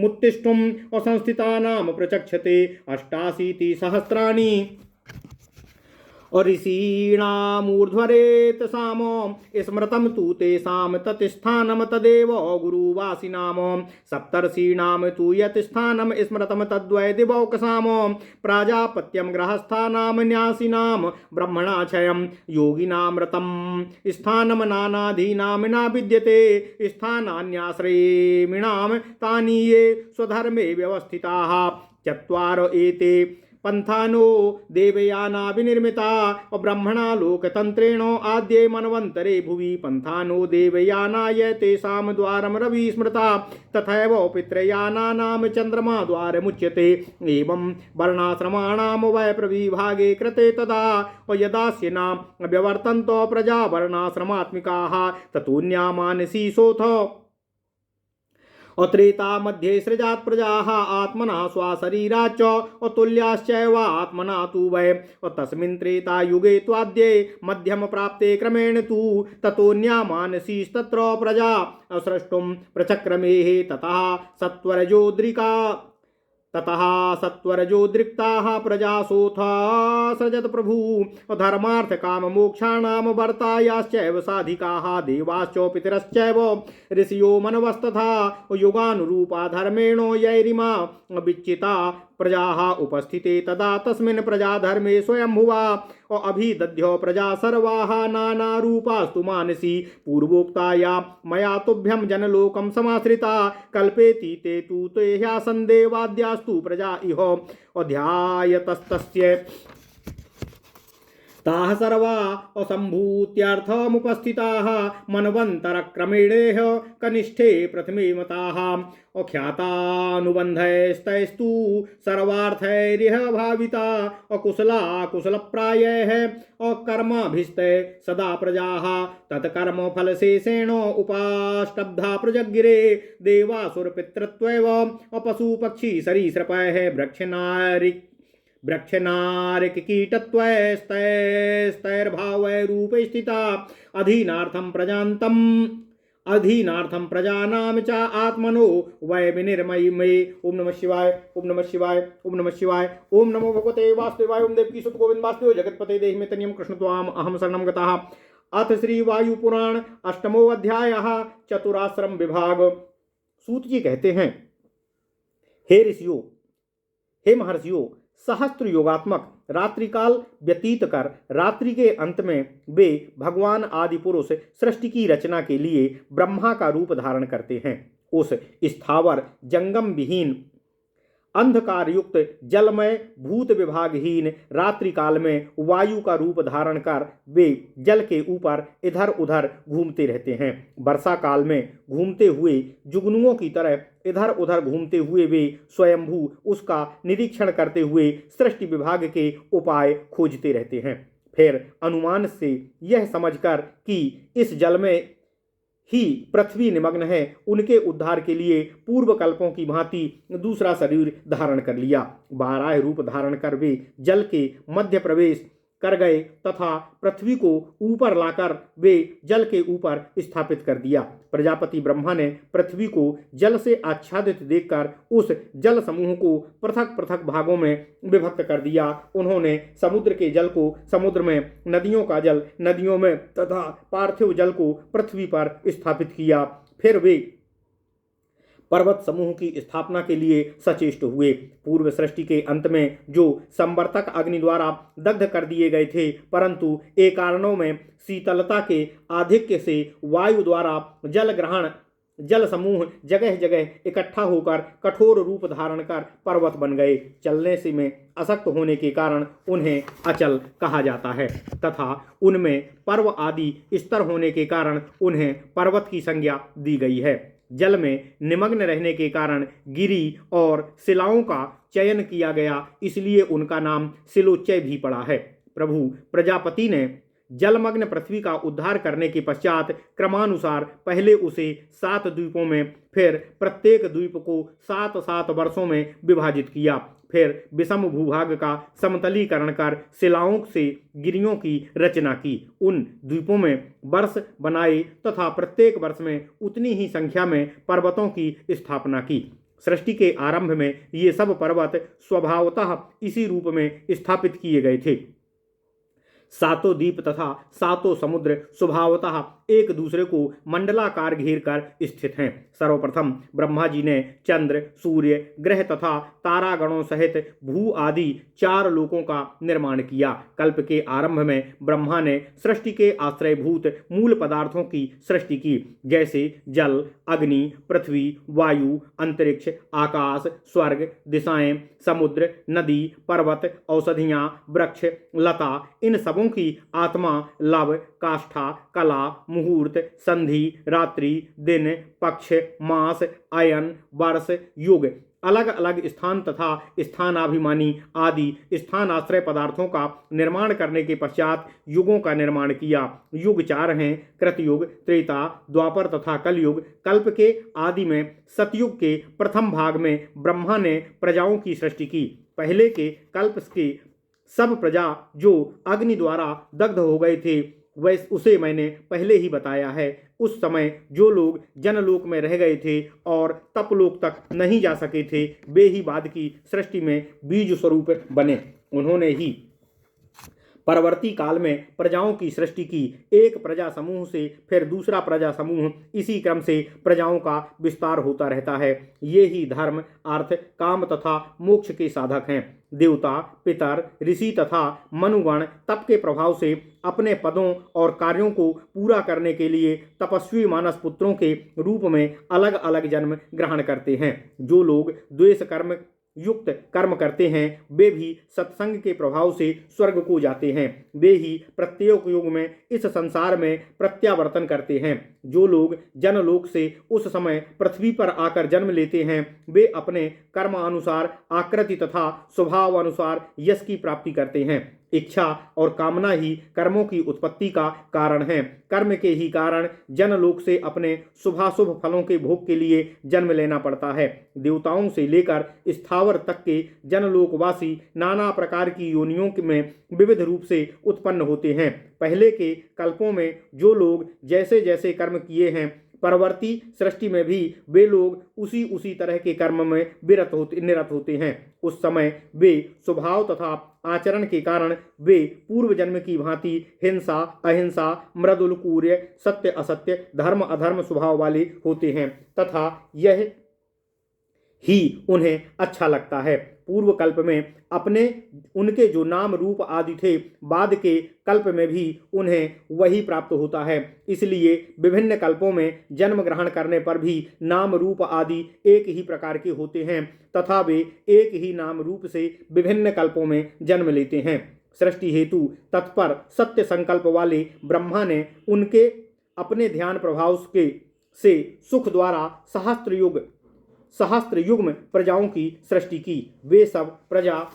मुत्तिष्ठुम् असंस्थितानां प्रचक्षते 88 सहस्राणि ऋषीणामूर्ध्वरेत साम स्मृतं तु तेषां तत्स्थानं तदेव गुरुवासिनाम सप्तर्षीणां तु यत् स्थानं स्मृतं तद्वै दिवौकसाम प्राजापत्यं गृहस्थानां न्यासिनां ब्रह्मणाक्षयं योगिनामृतं स्थानं नानाधीनां न विद्यते स्थानान्याश्रयेमिणां तानि ये स्वधर्मे व्यवस्थिताः चत्वार एते पंथानो देवयाना विनिर्मिता ब्रह्मणा लोकतंत्रेण आद्ये मनवंतरे भुवि पंथानो देवयानाय तेषां द्वारं रवि स्मृता तथैव पितृयानानां चंद्रमा द्वारमुच्यते एवं वर्णाश्रमाणां वै प्रविभागे कृते तदा यदास्यना व्यवर्तन्तो प्रजा वर्णाश्रमात्मिकाः ततोऽन्या मानसीसोऽथ त्रेता मध्ये सृजात् प्रजाः आत्मना स्वशरीराच्च तुल्याश्चैव आत्मना तु वै तस्मिन् त्रेता युगे त्वाद्ये मध्यम प्राप्ते क्रमेण तु ततोऽन्या मानसीस्तत्र प्रजा स्रष्टुं प्रचक्रमेः ततः सत्वरजोद्रिक्ताः प्रजासोऽथ सृजत प्रभु धर्मार्थ काम मोक्षाणां वर्तायाश्चैव साधिकाः देवाश्च पितरश्चैव ऋषयो मनवस्तथा युगानुरूपा धर्मेण यैरिमा विच्चिता प्रजाः उपस्थिते तदा तस्मिन् प्रजाधर्मे स्वयंभुवा अभिदध्यो प्रजा सर्वाः नानारूपास्तु मानसी पूर्वोक्ताया मया तुभ्यं जनलोकं समाश्रिता कल्पेति ते तु ते ह्यासन् देवाद्यास्तु प्रजा इह अध्यायतस्तस्य ताः सर्वा असम्भूत्यर्थमुपस्थिताः मन्वन्तरक्रमेणेह कनिष्ठे प्रथमे मताः अख्यातानुबन्धैस्तैस्तु सर्वार्थैरिह भाविता अकुशला कुशलप्रायैः अकर्माभिस्तै सदा प्रजाः तत्कर्मफलशेषेण उपाष्टब्धा प्रजगिरे देवासुरपितृत्वैव अपशुपक्षी सरीसृपैः वृक्षनारिकीटत्वैस्तैर्भावैरूपे स्थिता अधीनार्थं प्रजानां च आत्मनो वै विनिर्मयी मे। ओम नमः शिवाय, ओम नमः शिवाय, ओम नमः शिवाय। ओम नमो भगवते वासुदेवाय। ओम देवकी सुत गोविंद वासुदेव जगतपते देहि मे तनियम कृष्ण त्वाम अहम शरणं गतः। अथ श्री वायु पुराण अष्टमो अध्यायः चतुराश्रम विभाग। सूत जी कहते हैं, हे ऋषियों, हे महर्षियों, सहस्त्र योगात्मक रात्रिकाल व्यतीत कर रात्रि के अंत में वे भगवान आदि पुरुष सृष्टि की रचना के लिए ब्रह्मा का रूप धारण करते हैं। उस स्थावर जंगम विहीन अंधकार युक्त जलमय भूत विभागहीन रात्रि काल में वायु का रूप धारण कर वे जल के ऊपर इधर उधर घूमते रहते हैं। वर्षा काल में घूमते हुए जुगनुओं की तरह इधर उधर घूमते हुए वे स्वयंभू उसका निरीक्षण करते हुए सृष्टि विभाग के उपाय खोजते रहते हैं। फिर अनुमान से यह समझकर कि इस जल में ही पृथ्वी निमग्न है, उनके उद्धार के लिए पूर्व कल्पों की भांति दूसरा शरीर धारण कर लिया। 12 रूप धारण कर वे जल के मध्य प्रवेश कर गए तथा पृथ्वी को ऊपर लाकर वे जल के ऊपर स्थापित कर दिया। प्रजापति ब्रह्मा ने पृथ्वी को जल से आच्छादित देखकर उस जल समूह को पृथक पृथक भागों में विभक्त कर दिया। उन्होंने समुद्र के जल को समुद्र में, नदियों का जल नदियों में तथा पार्थिव जल को पृथ्वी पर स्थापित किया। फिर वे पर्वत समूह की स्थापना के लिए सचेष्ट हुए। पूर्व सृष्टि के अंत में जो संवर्तक अग्नि द्वारा दग्ध कर दिए गए थे, परंतु एक कारणों में शीतलता के आधिक्य से वायु द्वारा जल ग्रहण जल समूह जगह जगह इकट्ठा होकर कठोर रूप धारण कर पर्वत बन गए। चलने से में अशक्त होने के कारण उन्हें अचल कहा जाता है तथा उनमें पर्व आदि स्तर होने के कारण उन्हें पर्वत की संज्ञा दी गई है। जल में निमग्न रहने के कारण गिरी और शिलाओं का चयन किया गया, इसलिए उनका नाम शिलोच्चय भी पड़ा है। प्रभु प्रजापति ने जलमग्न पृथ्वी का उद्धार करने के पश्चात क्रमानुसार पहले उसे 7 द्वीपों में, फिर प्रत्येक द्वीप को 7-7 वर्षों में विभाजित किया। फिर विषम भूभाग का समतलीकरण कर शिलाओं से गिरियों की रचना की। उन द्वीपों में वर्ष बनाए तथा प्रत्येक वर्ष में उतनी ही संख्या में पर्वतों की स्थापना की। सृष्टि के आरंभ में ये सब पर्वत स्वभावतः इसी रूप में स्थापित किए गए थे। 7 द्वीप तथा 7 समुद्र स्वभावतः एक दूसरे को मंडलाकार घेर कर स्थित हैं। सर्वप्रथम ब्रह्मा जी ने चंद्र, सूर्य, ग्रह तथा तारागणों सहित भू आदि 4 लोकों का निर्माण किया। कल्प के आरंभ में ब्रह्मा ने सृष्टि के आश्रयभूत मूल पदार्थों की सृष्टि की, जैसे जल, अग्नि, पृथ्वी, वायु, अंतरिक्ष, आकाश, स्वर्ग, दिशाएं, समुद्र, नदी, पर्वत, औषधियां, वृक्ष, लता, इन सबों की आत्मा, लव, काष्ठा, कला, मुहूर्त, संधि, रात्रि, दिन, पक्ष, मास, अयन, वर्ष, युग, अलग अलग स्थान तथा स्थानाभिमानी आदि स्थानाश्रय पदार्थों का निर्माण करने के पश्चात युगों का निर्माण किया। युग 4 हैं, कृतयुग, त्रेता, द्वापर तथा कलयुग। कल्प के आदि में सतयुग के प्रथम भाग में ब्रह्मा ने प्रजाओं की सृष्टि की। पहले के कल्प के सब प्रजा जो अग्नि द्वारा दग्ध हो गए थे, वैसे उसे मैंने पहले ही बताया है। उस समय जो लोग जनलोक में रह गए थे और तपलोक तक नहीं जा सके थे, वे ही बाद की सृष्टि में बीज स्वरूप बने। उन्होंने ही परवर्ती काल में प्रजाओं की सृष्टि की। एक प्रजा समूह से फिर दूसरा प्रजा समूह, इसी क्रम से प्रजाओं का विस्तार होता रहता है। ये ही धर्म, अर्थ, काम तथा मोक्ष के साधक हैं। देवता, पितर, ऋषि तथा मनुगण तप के प्रभाव से अपने पदों और कार्यों को पूरा करने के लिए तपस्वी मानस पुत्रों के रूप में अलग अलग जन्म ग्रहण करते हैं। जो लोग द्वेष कर्म युक्त कर्म करते हैं वे भी सत्संग के प्रभाव से स्वर्ग को जाते हैं। वे ही प्रत्येक युग में इस संसार में प्रत्यावर्तन करते हैं। जो लोग जनलोक से उस समय पृथ्वी पर आकर जन्म लेते हैं वे अपने कर्म अनुसार आकृति तथा स्वभाव अनुसार यश की प्राप्ति करते हैं। इच्छा और कामना ही कर्मों की उत्पत्ति का कारण है। कर्म के ही कारण जनलोक से अपने शुभाशुभ फलों के भोग के लिए जन्म लेना पड़ता है। देवताओं से लेकर स्थावर तक के जनलोकवासी नाना प्रकार की योनियों में विविध रूप से उत्पन्न होते हैं। पहले के कल्पों में जो लोग जैसे जैसे कर्म किए हैं परवर्ती सृष्टि में भी वे लोग उसी तरह के कर्म में निरत होते हैं। उस समय वे स्वभाव तथा आचरण के कारण वे पूर्व जन्म की भांति हिंसा, अहिंसा, मृदुल, क्रूर, सत्य असत्य, धर्म अधर्म स्वभाव वाले होते हैं तथा यह ही उन्हें अच्छा लगता है। पूर्व कल्प में अपने उनके जो नाम रूप आदि थे बाद के कल्प में भी उन्हें वही प्राप्त होता है। इसलिए विभिन्न कल्पों में जन्म ग्रहण करने पर भी नाम रूप आदि एक ही प्रकार के होते हैं तथा वे एक ही नाम रूप से विभिन्न कल्पों में जन्म लेते हैं। सृष्टि हेतु तत्पर सत्य संकल्प वाले ब्रह्मा ने उनके अपने ध्यान प्रभाव से सुख द्वारा सहस्त्र युग्म प्रजाओं की सृष्टि की। वे सब प्रजा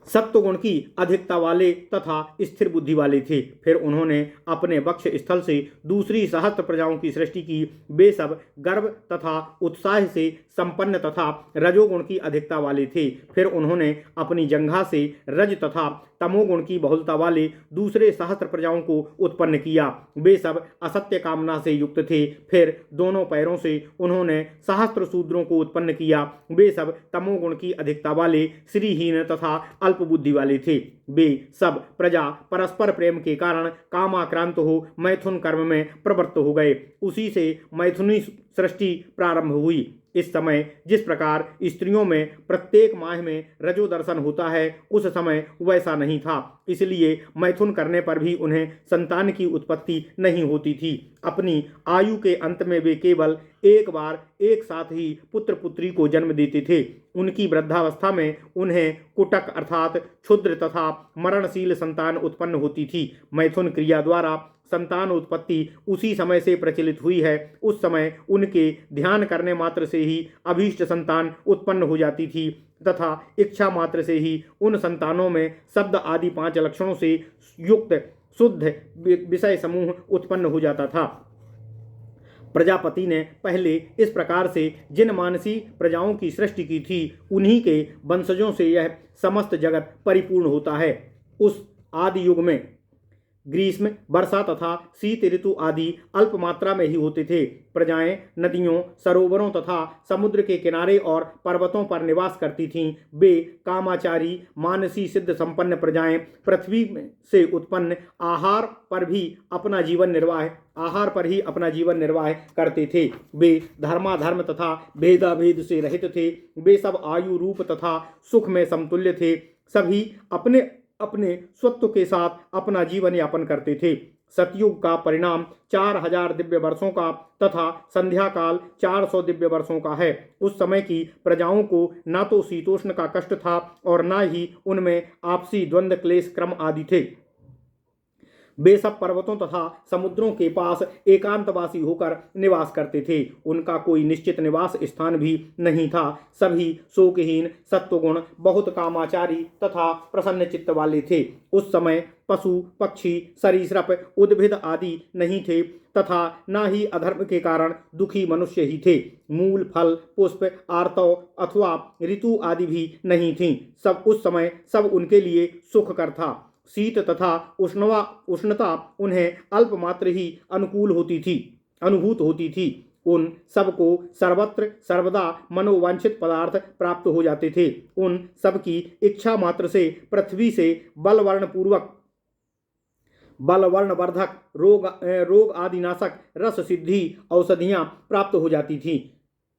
सत्वगुण की अधिकता वाले तथा स्थिर बुद्धि वाले थे। फिर उन्होंने अपने वक्ष स्थल से दूसरी सहस्त्र प्रजाओं की सृष्टि की। वे सब गर्व तथा उत्साह से संपन्न तथा रजोगुण की अधिकता वाले थे। फिर उन्होंने अपनी जंघा से रज तथा तमोगुण की बहुलता वाले दूसरे सहस्त्र प्रजाओं को उत्पन्न किया। वे सब असत्य कामना से युक्त थे। फिर दोनों पैरों से उन्होंने सहस्त्र शूद्रों को उत्पन्न किया। वे सब तमोगुण की अधिकता वाले श्रीहीन तथा अल्प बुद्धि वाले थे। वे सब प्रजा परस्पर प्रेम के कारण कामाक्रांत हो मैथुन कर्म में प्रवृत्त हो गए। उसी से मैथुनी सृष्टि प्रारंभ हुई। इस समय जिस प्रकार स्त्रियों में प्रत्येक माह में रजो दर्शन होता है उस समय वैसा नहीं था। इसलिए मैथुन करने पर भी उन्हें संतान की उत्पत्ति नहीं होती थी। अपनी आयु के अंत में वे केवल एक बार एक साथ ही पुत्र पुत्री को जन्म देते थे। उनकी वृद्धावस्था में उन्हें कुटक अर्थात क्षुद्र तथा मरणशील संतान उत्पन्न होती थी। मैथुन क्रिया द्वारा संतान उत्पत्ति उसी समय से प्रचलित हुई है। उस समय उनके ध्यान करने मात्र से ही अभीष्ट संतान उत्पन्न हो जाती थी तथा इच्छा मात्र से ही उन संतानों में शब्द आदि 5 लक्षणों से युक्त शुद्ध विषय समूह उत्पन्न हो जाता था। प्रजापति ने पहले इस प्रकार से जिन मानसी प्रजाओं की सृष्टि की थी उन्हीं के वंशजों से यह समस्त जगत परिपूर्ण होता है। उस आदि युग में ग्रीष्म, वर्षा तथा शीत ऋतु आदि अल्प मात्रा में ही होते थे। प्रजाएं नदियों, सरोवरों तथा समुद्र के किनारे और पर्वतों पर निवास करती थीं। वे कामाचारी मानसी सिद्ध संपन्न प्रजाएं पृथ्वी से उत्पन्न आहार पर ही अपना जीवन निर्वाह करते थे। वे धर्माधर्म तथा भेदाभेद से रहित थे। वे सब आयु रूप तथा सुख में समतुल्य थे। सभी अपने स्वत्व के साथ अपना जीवन यापन करते थे। सतयुग का परिणाम 4000 दिव्य वर्षों का तथा संध्या काल 400 दिव्य वर्षों का है। उस समय की प्रजाओं को ना तो शीतोष्ण का कष्ट था और ना ही उनमें आपसी द्वंद्व क्लेश क्रम आदि थे। वे सब पर्वतों तथा समुद्रों के पास एकांतवासी होकर निवास करते थे। उनका कोई निश्चित निवास स्थान भी नहीं था। सभी शोकहीन, सत्वगुण, बहुत कामाचारी तथा प्रसन्न चित्त वाले थे। उस समय पशु, पक्षी, सरीसृप, उद्भिद आदि नहीं थे तथा न ही अधर्म के कारण दुखी मनुष्य ही थे। मूल, फल, पुष्प, आर्तव अथवा ऋतु आदि भी नहीं थीं। सब उस समय सब उनके लिए सुखकर था। शीत तथा उष्णता उन्हें अल्प मात्र ही अनुभूत होती थी। उन सबको सर्वत्र सर्वदा मनोवांछित पदार्थ प्राप्त हो जाते थे। उन सबकी इच्छा मात्र से पृथ्वी से बलवर्णवर्धक रोग आदि नाशक रस सिद्धि औषधियां प्राप्त हो जाती थीं।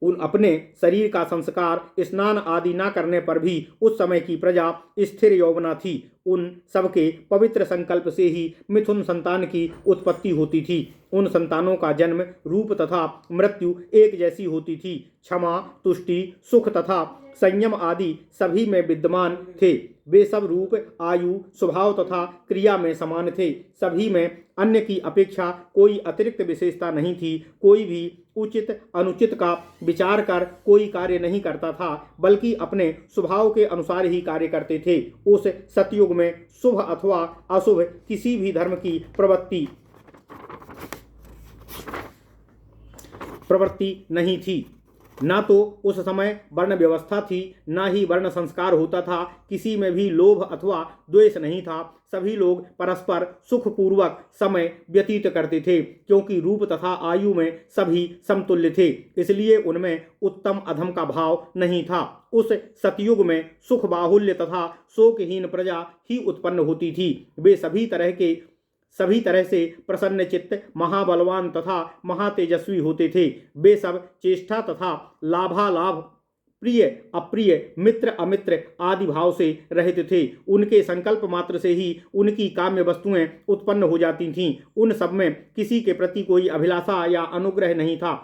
उन अपने शरीर का संस्कार स्नान आदि न करने पर भी उस समय की प्रजा स्थिर यौवना थी। उन सबके पवित्र संकल्प से ही मिथुन संतान की उत्पत्ति होती थी। उन संतानों का जन्म, रूप तथा मृत्यु एक जैसी होती थी। क्षमा, तुष्टि, सुख तथा संयम आदि सभी में विद्यमान थे। वे सब रूप, आयु, स्वभाव तथा क्रिया में समान थे। सभी में अन्य की अपेक्षा कोई अतिरिक्त विशेषता नहीं थी। कोई भी उचित अनुचित का विचार कर कोई कार्य नहीं करता था, बल्कि अपने स्वभाव के अनुसार ही कार्य करते थे। उस सतयुग में शुभ अथवा अशुभ किसी भी धर्म की प्रवृत्ति नहीं थी। न तो उस समय वर्ण व्यवस्था थी, न ही वर्ण संस्कार होता था। किसी में भी लोभ अथवा द्वेष नहीं था। सभी लोग परस्पर सुखपूर्वक समय व्यतीत करते थे, क्योंकि रूप तथा आयु में सभी समतुल्य थे। इसलिए उनमें उत्तम अधम का भाव नहीं था। उस सतयुग में सुख बाहुल्य तथा शोकहीन प्रजा ही उत्पन्न होती थी। वे सभी तरह से प्रसन्न चित्त, महाबलवान तथा महातेजस्वी होते थे। वे सब चेष्टा तथा लाभालाभ, प्रिय अप्रिय, मित्र अमित्र आदि भाव से रहित थे। उनके संकल्प मात्र से ही उनकी काम्य वस्तुएं उत्पन्न हो जाती थीं। उन सब में किसी के प्रति कोई अभिलाषा या अनुग्रह नहीं था।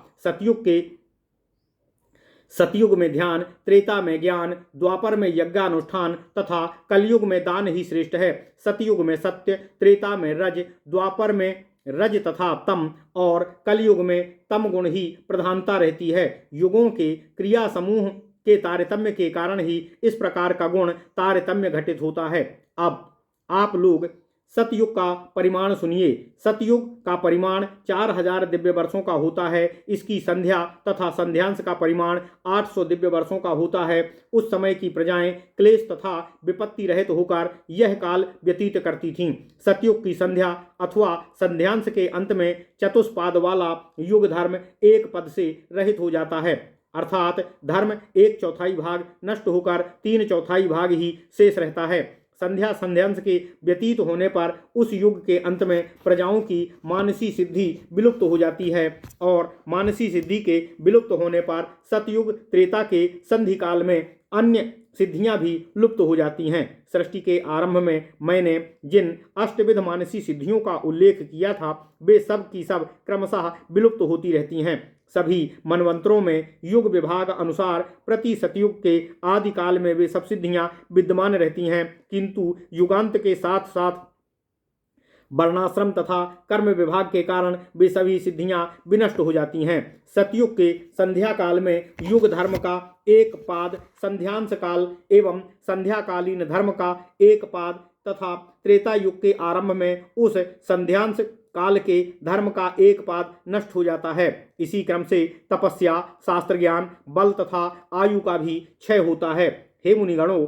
सतयुग में ध्यान, त्रेता में ज्ञान, द्वापर में यज्ञानुष्ठान तथा कलयुग में दान ही श्रेष्ठ है। सतयुग में सत्य, त्रेता में रज, द्वापर में रज तथा तम और कलयुग में तम गुण ही प्रधानता रहती है। युगों के क्रिया समूह के तारतम्य के कारण ही इस प्रकार का गुण तारतम्य घटित होता है। अब आप लोग सतयुग का परिमाण सुनिए। सतयुग का परिमाण 4000 दिव्य वर्षों का होता है। इसकी संध्या तथा संध्यांश का परिमाण 800 दिव्य वर्षों का होता है। उस समय की प्रजाएं क्लेश तथा विपत्ति रहित होकर यह काल व्यतीत करती थीं। सतयुग की संध्या अथवा संध्यांश के अंत में चतुष्पाद वाला युग धर्म एक पद से रहित हो जाता है, अर्थात धर्म 1/4 भाग नष्ट होकर 3/4 भाग ही शेष रहता है। संध्यांश के व्यतीत होने पर उस युग के अंत में प्रजाओं की मानसी सिद्धि विलुप्त हो जाती है और मानसी सिद्धि के विलुप्त होने पर सतयुग त्रेता के संधि काल में अन्य सिद्धियां भी लुप्त हो जाती हैं। सृष्टि के आरंभ में मैंने जिन अष्टविध मानसी सिद्धियों का उल्लेख किया था, वे सब की सब क्रमशः विलुप्त होती रहती हैं। सभी मनवंतरों में युग विभाग अनुसार प्रति सतयुग के आदि काल में वे सब सिद्धियां विद्यमान रहती हैं, किंतु युगांत के साथ साथ वर्णाश्रम तथा कर्म विभाग के कारण वे सभी सिद्धियां विनष्ट हो जाती हैं। सतयुग के संध्या काल में युग धर्म का एक पाद, संध्यांश काल एवं संध्याकालीन धर्म का एक पाद तथा त्रेता युग के आरंभ में उस संध्यांश काल के धर्म का एक पाद नष्ट हो जाता है। इसी क्रम से तपस्या, शास्त्र ज्ञान, बल तथा आयु का भी क्षय होता है। हे मुनिगणों,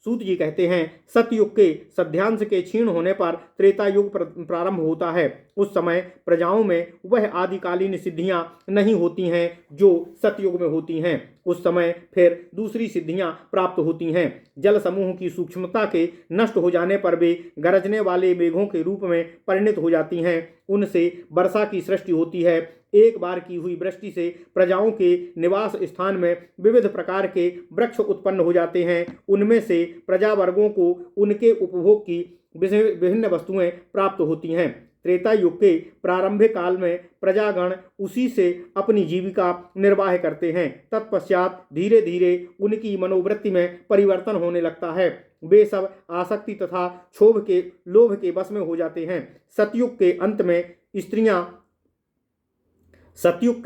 सूत जी कहते हैं, सतयुग के सध्यांश के क्षीण होने पर त्रेता युग प्रारंभ होता है। उस समय प्रजाओं में वह आदिकालीन सिद्धियां नहीं होती हैं जो सतयुग में होती हैं। उस समय फिर दूसरी सिद्धियां प्राप्त होती हैं। जल समूह की सूक्ष्मता के नष्ट हो जाने पर वे गरजने वाले मेघों के रूप में परिणित हो जाती हैं। उनसे वर्षा की सृष्टि होती है। एक बार की हुई वृष्टि से प्रजाओं के निवास स्थान में विविध प्रकार के वृक्ष उत्पन्न हो जाते हैं। उनमें से प्रजा वर्गों को उनके उपभोग की विभिन्न वस्तुएं प्राप्त होती हैं। त्रेता युग के प्रारंभिक काल में प्रजागण उसी से अपनी जीविका निर्वाह करते हैं। तत्पश्चात धीरे धीरे उनकी मनोवृत्ति में परिवर्तन होने लगता है। वे सब आसक्ति तथा लोभ के वश में हो जाते हैं। सतयुग के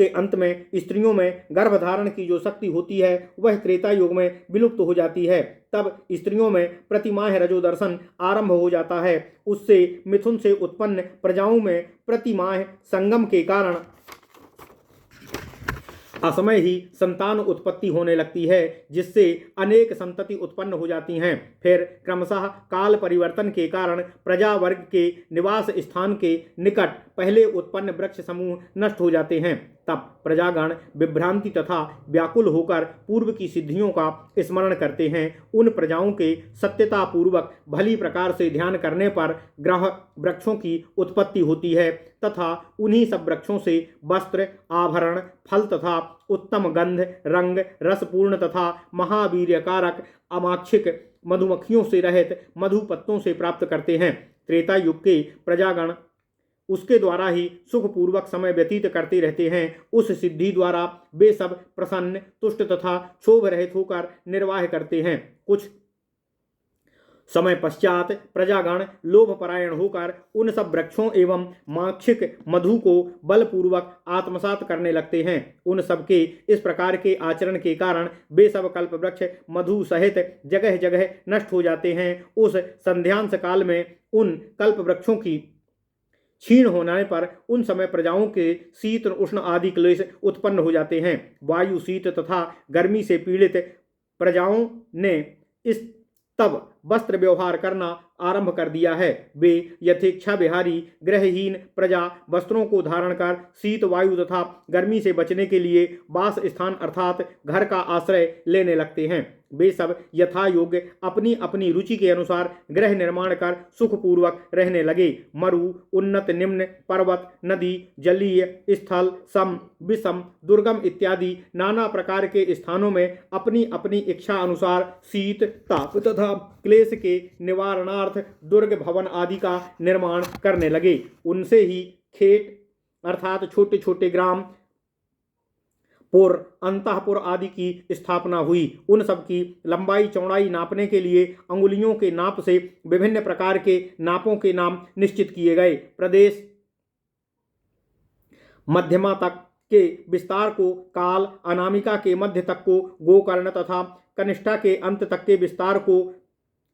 अंत में स्त्रियों में गर्भधारण की जो शक्ति होती है वह त्रेता युग में विलुप्त हो जाती है। तब स्त्रियों में प्रतिमाह रजोदर्शन आरंभ हो जाता है। उससे मिथुन से उत्पन्न प्रजाओं में प्रतिमाह संगम के कारण असमय ही संतान उत्पत्ति होने लगती है, जिससे अनेक संतति उत्पन्न हो जाती हैं। फिर क्रमशः काल परिवर्तन के कारण प्रजा वर्ग के निवास स्थान के निकट पहले उत्पन्न वृक्ष समूह नष्ट हो जाते हैं। तब प्रजागण विभ्रांति तथा व्याकुल होकर पूर्व की सिद्धियों का स्मरण करते हैं। उन प्रजाओं के सत्यता पूर्वक भली प्रकार से ध्यान करने पर ग्रह वृक्षों की उत्पत्ति होती है तथा उन्हीं सब वृक्षों से वस्त्र, आभरण, फल तथा उत्तम गंध, रंग, रसपूर्ण तथा महावीर्यकारक अमाक्षिक मधुमक्खियों से रहित मधु पत्तों से प्राप्त करते हैं। त्रेता युग के प्रजागण उसके द्वारा ही सुखपूर्वक समय व्यतीत करते रहते हैं। उस सिद्धि द्वारा वे सब प्रसन्न, तुष्ट तथा क्षोभ रहित होकर निर्वाह करते हैं। कुछ समय पश्चात प्रजागण लोभपरायण होकर उन सब वृक्षों एवं माक्षिक मधु को बलपूर्वक आत्मसात करने लगते हैं। उन सब के इस प्रकार के आचरण के कारण वे सब कल्प वृक्ष मधु सहित जगह जगह नष्ट हो जाते हैं। उस संध्यांश काल में उन कल्प वृक्षों की क्षीण होने पर उन समय प्रजाओं के शीत उष्ण आदि क्लेश उत्पन्न हो जाते हैं। वायु, शीत तथा गर्मी से पीड़ित प्रजाओं ने इस तब वस्त्र व्यवहार करना आरंभ कर दिया है। वे यथेच्छा विहारी ग्रहहीन प्रजा वस्त्रों को धारण कर शीत, वायु तथा गर्मी से बचने के लिए वास स्थान अर्थात घर का आश्रय लेने लगते हैं। वे सब यथा योग्य अपनी अपनी रुचि के अनुसार गृह निर्माण कर सुखपूर्वक रहने लगे। मरु, उन्नत, निम्न, पर्वत, नदी, जलीय, स्थल, सम, विषम, दुर्गम इत्यादि नाना प्रकार के स्थानों में अपनी अपनी इच्छा अनुसार शीत, ताप तथा क्लेश के निवारणार्थ दुर्ग, भवन आदि का निर्माण करने लगे। उनसे ही खेत अर्थात छोटे छोटे ग्राम, पुर, अंतःपुर आदि की स्थापना हुई। उन सब की लंबाई चौड़ाई नापने के लिए अंगुलियों के नाप से विभिन्न प्रकार के नापों के नाम निश्चित किए गए। प्रदेश मध्यमा तक के विस्तार को काल, अनामिका के मध्य तक को गोकर्ण तथा कनिष्ठा के अंत तक के विस्तार को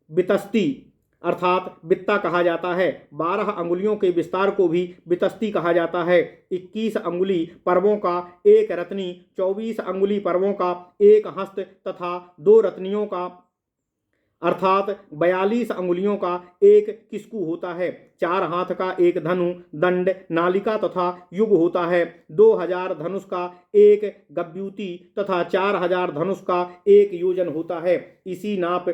वितस्ती अर्थात वित्ता कहा जाता है। 12 अंगुलियों के विस्तार को भी वितस्ती कहा जाता है। 21 अंगुली पर्वों का एक रत्नी, 24 अंगुली पर्वों का एक हस्त तथा 2 रत्नियों का अर्थात 42 अंगुलियों का एक किस्कू होता है। 4 हाथ का एक धनु, दंड, नालिका तथा युग होता है। 2000 धनुष का एक गव्यूति तथा 4000 धनुष का एक योजन होता है। इसी नाप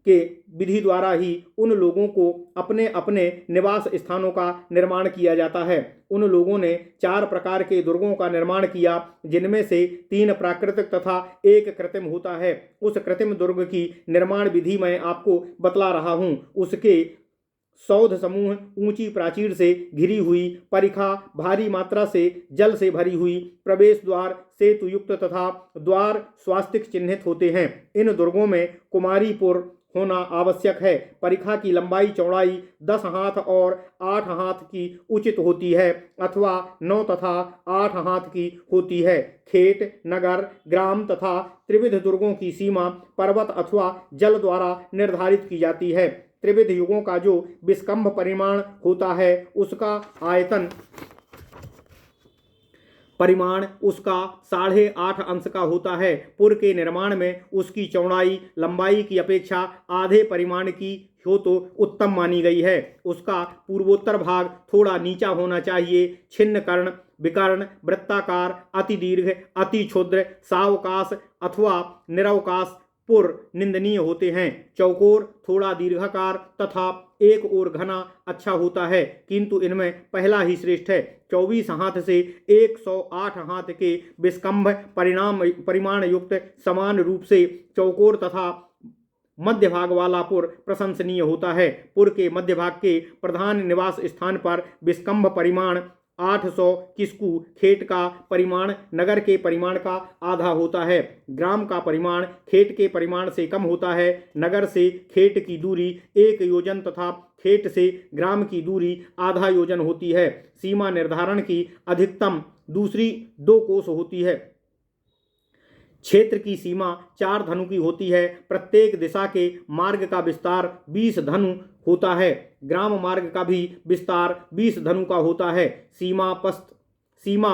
के विधि द्वारा ही उन लोगों को अपने अपने निवास स्थानों का निर्माण किया जाता है। उन लोगों ने 4 प्रकार के दुर्गों का निर्माण किया, जिनमें से 3 प्राकृतिक तथा 1 कृत्रिम होता है। उस कृत्रिम दुर्ग की निर्माण विधि मैं आपको बतला रहा हूँ। उसके सौध समूह ऊंची प्राचीर से घिरी हुई, परिखा भारी मात्रा से जल से भरी हुई, प्रवेश द्वार सेतु युक्त तथा द्वार स्वास्तिक चिन्हित होते हैं। इन दुर्गों में कुमारीपुर होना आवश्यक है। परिखा की लंबाई चौड़ाई 10 हाथ और 8 हाथ की उचित होती है अथवा 9 तथा 8 हाथ की होती है। खेत, नगर, ग्राम तथा त्रिविध दुर्गों की सीमा पर्वत अथवा जल द्वारा निर्धारित की जाती है। त्रिविध युगों का जो विस्कंभ परिमाण होता है उसका आयतन परिमाण उसका 8.5 अंश का होता है। पुर के निर्माण में उसकी चौड़ाई लंबाई की अपेक्षा आधे परिमाण की हो तो उत्तम मानी गई है। उसका पूर्वोत्तर भाग थोड़ा नीचा होना चाहिए। छिन्न कर्ण, विकर्ण, वृत्ताकार, अति दीर्घ, अति क्षुद्र, सावकाश अथवा निरवकाश पुर निंदनीय होते हैं। चौकोर थोड़ा दीर्घाकार तथा एक ओर घना अच्छा होता है, किंतु इनमें पहला ही श्रेष्ठ है। 24 हाथ से 108 हाथ के विस्कंभ परिमाण युक्त समान रूप से चौकोर तथा मध्य भाग वाला पुर प्रशंसनीय होता है। पुर के मध्य भाग के प्रधान निवास स्थान पर विस्कंभ परिमाण 800 किस्कू, खेत का परिमाण नगर के परिमाण का आधा होता है। ग्राम का परिमाण खेत के परिमाण से कम होता है। नगर से खेत की दूरी 1 योजन तथा खेत से ग्राम की दूरी आधा योजन होती है। सीमा निर्धारण की अधिकतम दूसरी 2 कोस होती है। क्षेत्र की सीमा 4 धनु की होती है। प्रत्येक दिशा के मार्ग का विस्तार 20 धनु होता है। ग्राम मार्ग का भी विस्तार 20 धनु का होता है। सीमा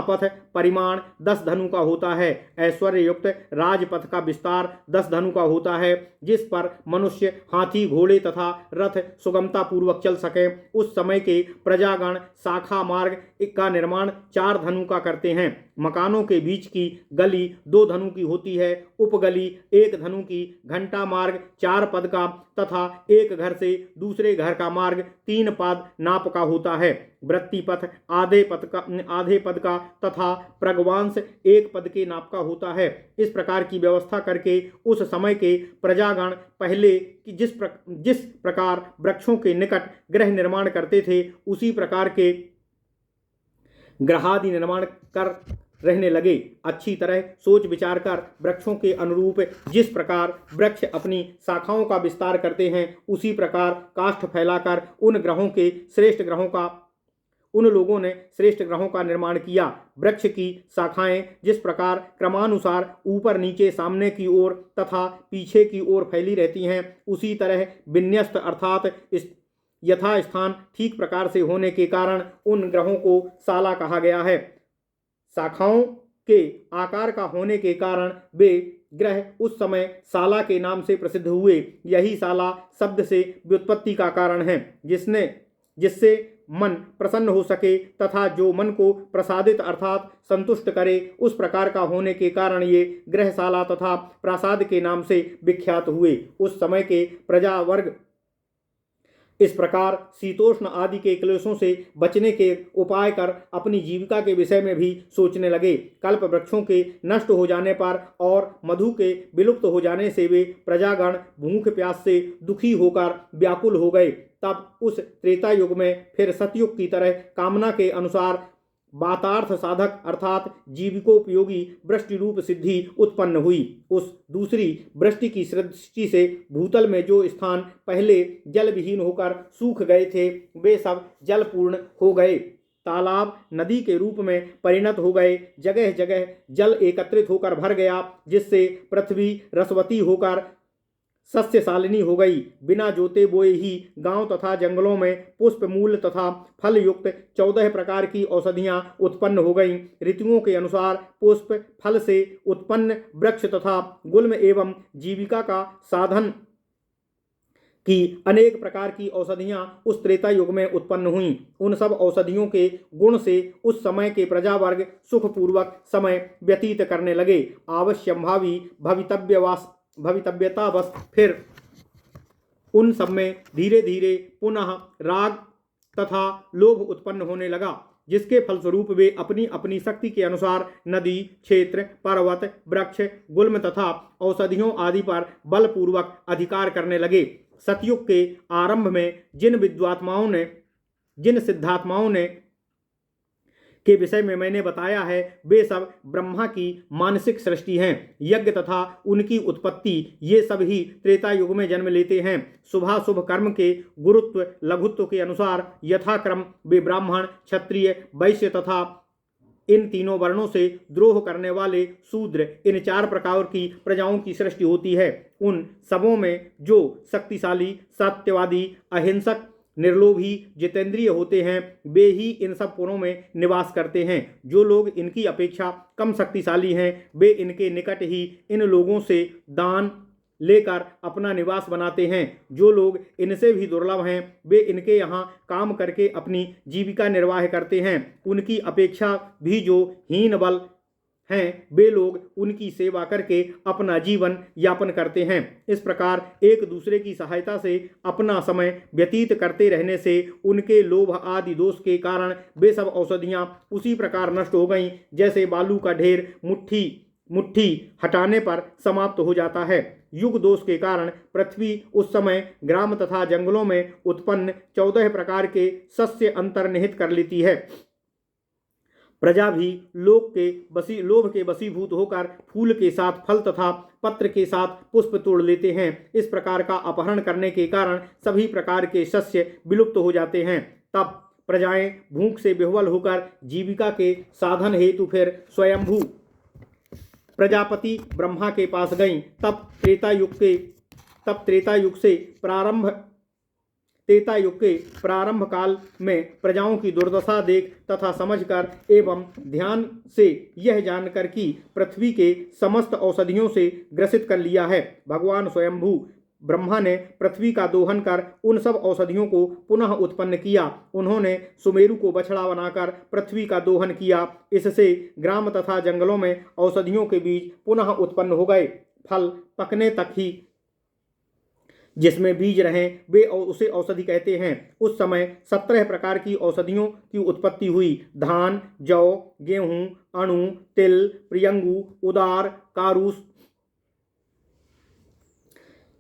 पथ परिमाण 10 धनु का होता है। ऐश्वर्य युक्त राजपथ का विस्तार 10 धनु का होता है, जिस पर मनुष्य, हाथी, घोड़े तथा रथ सुगमता पूर्वक चल सके। उस समय के प्रजागण शाखा मार्ग का निर्माण 4 धनु का करते हैं। मकानों के बीच की गली 2 धनु की होती है। उपगली 1 धनु की, घंटा मार्ग 4 पद का तथा एक घर से दूसरे घर का मार्ग 3 पद नाप का होता है। वृत्ति पथ आधे पद का तथा प्रगवांश 1 पद के नाप का होता है। इस प्रकार की व्यवस्था करके उस समय के प्रजागण पहले जिस प्रकार वृक्षों के निकट गृह निर्माण करते थे, उसी प्रकार के ग्रहादि निर्माण कर रहने लगे। अच्छी तरह सोच विचार कर वृक्षों के अनुरूप जिस प्रकार वृक्ष अपनी शाखाओं का विस्तार करते हैं, उसी प्रकार काष्ठ फैलाकर उन लोगों ने श्रेष्ठ ग्रहों का निर्माण किया। वृक्ष की शाखाएं जिस प्रकार क्रमानुसार ऊपर नीचे सामने की ओर तथा पीछे की ओर फैली रहती हैं, उसी तरह विन्यस्त अर्थात यथा स्थान ठीक प्रकार से होने के कारण उन ग्रहों को साला कहा गया है। शाखाओं के आकार का होने के कारण वे ग्रह उस समय साला के नाम से प्रसिद्ध हुए। यही साला शब्द से व्युत्पत्ति का कारण है, जिससे मन प्रसन्न हो सके तथा जो मन को प्रसादित अर्थात संतुष्ट करे। उस प्रकार का होने के कारण ये ग्रहशाला तथा प्रासाद के नाम से विख्यात हुए। उस समय के प्रजा वर्ग इस प्रकार शीतोष्ण आदि के क्लेशों से बचने के उपाय कर अपनी जीविका के विषय में भी सोचने लगे। कल्प वृक्षों के नष्ट हो जाने पर और मधु के विलुप्त हो जाने से वे प्रजागण भूख प्यास से दुखी होकर व्याकुल हो गए। तब उस त्रेता युग में फिर सतयुग की तरह कामना के अनुसार बातार्थ साधक अर्थात जीविकोपयोगी वृष्टि रूप सिद्धि उत्पन्न हुई। उस दूसरी वृष्टि की सृष्टि से भूतल में जो स्थान पहले जल विहीन होकर सूख गए थे, वे सब जलपूर्ण हो गए। तालाब नदी के रूप में परिणत हो गए। जगह जगह जल एकत्रित होकर भर गया, जिससे पृथ्वी रसवती होकर सस्यशालिनी हो गई। बिना जोते बोए ही गांव तथा जंगलों में पुष्प मूल तथा फल युक्त 14 प्रकार की औषधियां उत्पन्न हो गईं। ऋतुओं के अनुसार पुष्प फल से उत्पन्न वृक्ष तथा गुल्म एवं जीविका का साधन की अनेक प्रकार की औषधियां उस त्रेता युग में उत्पन्न हुईं। उन सब औषधियों के गुण से उस समय के प्रजा वर्ग सुखपूर्वक समय व्यतीत करने लगे। आवश्यंभावी भवितव्यतावश फिर उन सब में धीरे धीरे पुनः राग तथा लोभ उत्पन्न होने लगा, जिसके फलस्वरूप वे अपनी अपनी शक्ति के अनुसार नदी, क्षेत्र, पर्वत, वृक्ष, गुल्म तथा औषधियों आदि पर बलपूर्वक अधिकार करने लगे। सतयुग के आरंभ में जिन सिद्धात्माओं ने के विषय में मैंने बताया है, वे सब ब्रह्मा की मानसिक सृष्टि हैं। यज्ञ तथा उनकी उत्पत्ति ये सब ही त्रेता युग में जन्म लेते हैं। शुभाशुभ कर्म के गुरुत्व लघुत्व के अनुसार यथाक्रम वे ब्राह्मण, क्षत्रिय, वैश्य तथा इन तीनों वर्णों से द्रोह करने वाले शूद्र, इन 4 प्रकार की प्रजाओं की सृष्टि होती है। उन सबों में जो शक्तिशाली, सत्यवादी, अहिंसक, निर्लोभी, जितेंद्रिय होते हैं, वे ही इन सब पुरों में निवास करते हैं। जो लोग इनकी अपेक्षा कम शक्तिशाली हैं, वे इनके निकट ही इन लोगों से दान लेकर अपना निवास बनाते हैं। जो लोग इनसे भी दुर्लभ हैं, वे इनके यहाँ काम करके अपनी जीविका निर्वाह करते हैं। उनकी अपेक्षा भी जो हीन बल हैं, वे लोग उनकी सेवा करके अपना जीवन यापन करते हैं। इस प्रकार एक दूसरे की सहायता से अपना समय व्यतीत करते रहने से उनके लोभ आदि दोष के कारण वे सब औषधियाँ उसी प्रकार नष्ट हो गईं, जैसे बालू का ढेर मुट्ठी हटाने पर समाप्त हो जाता है। युग दोष के कारण पृथ्वी उस समय ग्राम तथा जंगलों में उत्पन्न 14 प्रकार के सस्य अंतर्निहित कर लेती है। प्रजा भी लोभ के वशीभूत होकर फूल के साथ फल तथा पत्र के साथ पुष्प तोड़ लेते हैं। इस प्रकार का अपहरण करने के कारण सभी प्रकार के सस्य विलुप्त हो जाते हैं। तब प्रजाएं भूख से विह्वल होकर जीविका के साधन हेतु फिर स्वयंभू प्रजापति ब्रह्मा के पास गईं। तब त्रेता युग से त्रेता युग के प्रारंभ काल में प्रजाओं की दुर्दशा देख तथा समझकर एवं ध्यान से यह जानकर कि पृथ्वी के समस्त औषधियों से ग्रसित कर लिया है, भगवान स्वयंभू ब्रह्मा ने पृथ्वी का दोहन कर उन सब औषधियों को पुनः उत्पन्न किया। उन्होंने सुमेरु को बछड़ा बनाकर पृथ्वी का दोहन किया। इससे ग्राम तथा जंगलों में औषधियों के बीज पुनः उत्पन्न हो गए। फल पकने तक ही जिसमें बीज रहें वे उसे औषधि कहते हैं। उस समय 17 प्रकार की औषधियों की उत्पत्ति हुई। धान, जौ, गेहूं, अणु, तिल, प्रियंगु, उदार, कारूस,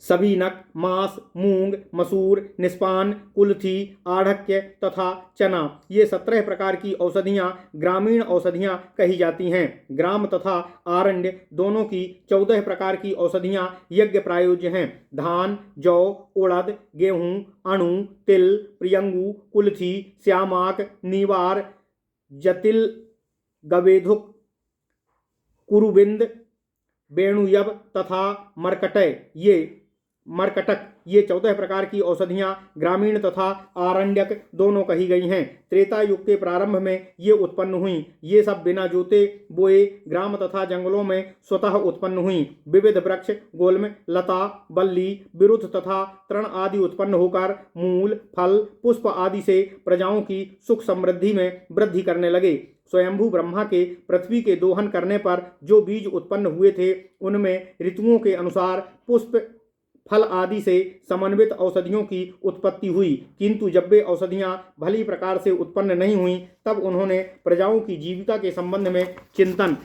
सबीनक, मास, मूंग, मसूर, निष्पान, कुल्थी, आढ़क्य तथा चना, ये 17 प्रकार की औषधियाँ ग्रामीण औषधियाँ कही जाती हैं। ग्राम तथा आरण्य दोनों की 14 प्रकार की औषधियाँ यज्ञ प्रायोज्य हैं। धान, जौ, उड़द, गेहूँ, अणु, तिल, प्रियंगु, कुल्थी, श्यामाक, नीवार, जटिल, गवेधुक, कुरुबिंद, वेणुयब तथा मरकटक ये 14 प्रकार की औषधियाँ ग्रामीण तथा आरण्यक दोनों कही गई हैं। त्रेता युग के प्रारंभ में ये उत्पन्न हुई। ये सब बिना जोते बोए ग्राम तथा जंगलों में स्वतः उत्पन्न हुई। विविध वृक्ष, गुल्म, लता, बल्ली, विरुद्ध तथा तृण आदि उत्पन्न होकर मूल, फल, पुष्प आदि से प्रजाओं की सुख समृद्धि में वृद्धि करने लगे। स्वयंभू ब्रह्मा के पृथ्वी के दोहन करने पर जो बीज उत्पन्न हुए थे उनमें ऋतुओं के अनुसार पुष्प, फल आदि से समन्वित औषधियों की उत्पत्ति हुई। किंतु जब वे औषधियाँ भली प्रकार से उत्पन्न नहीं हुई तब उन्होंने प्रजाओं की जीविका के संबंध में चिंतन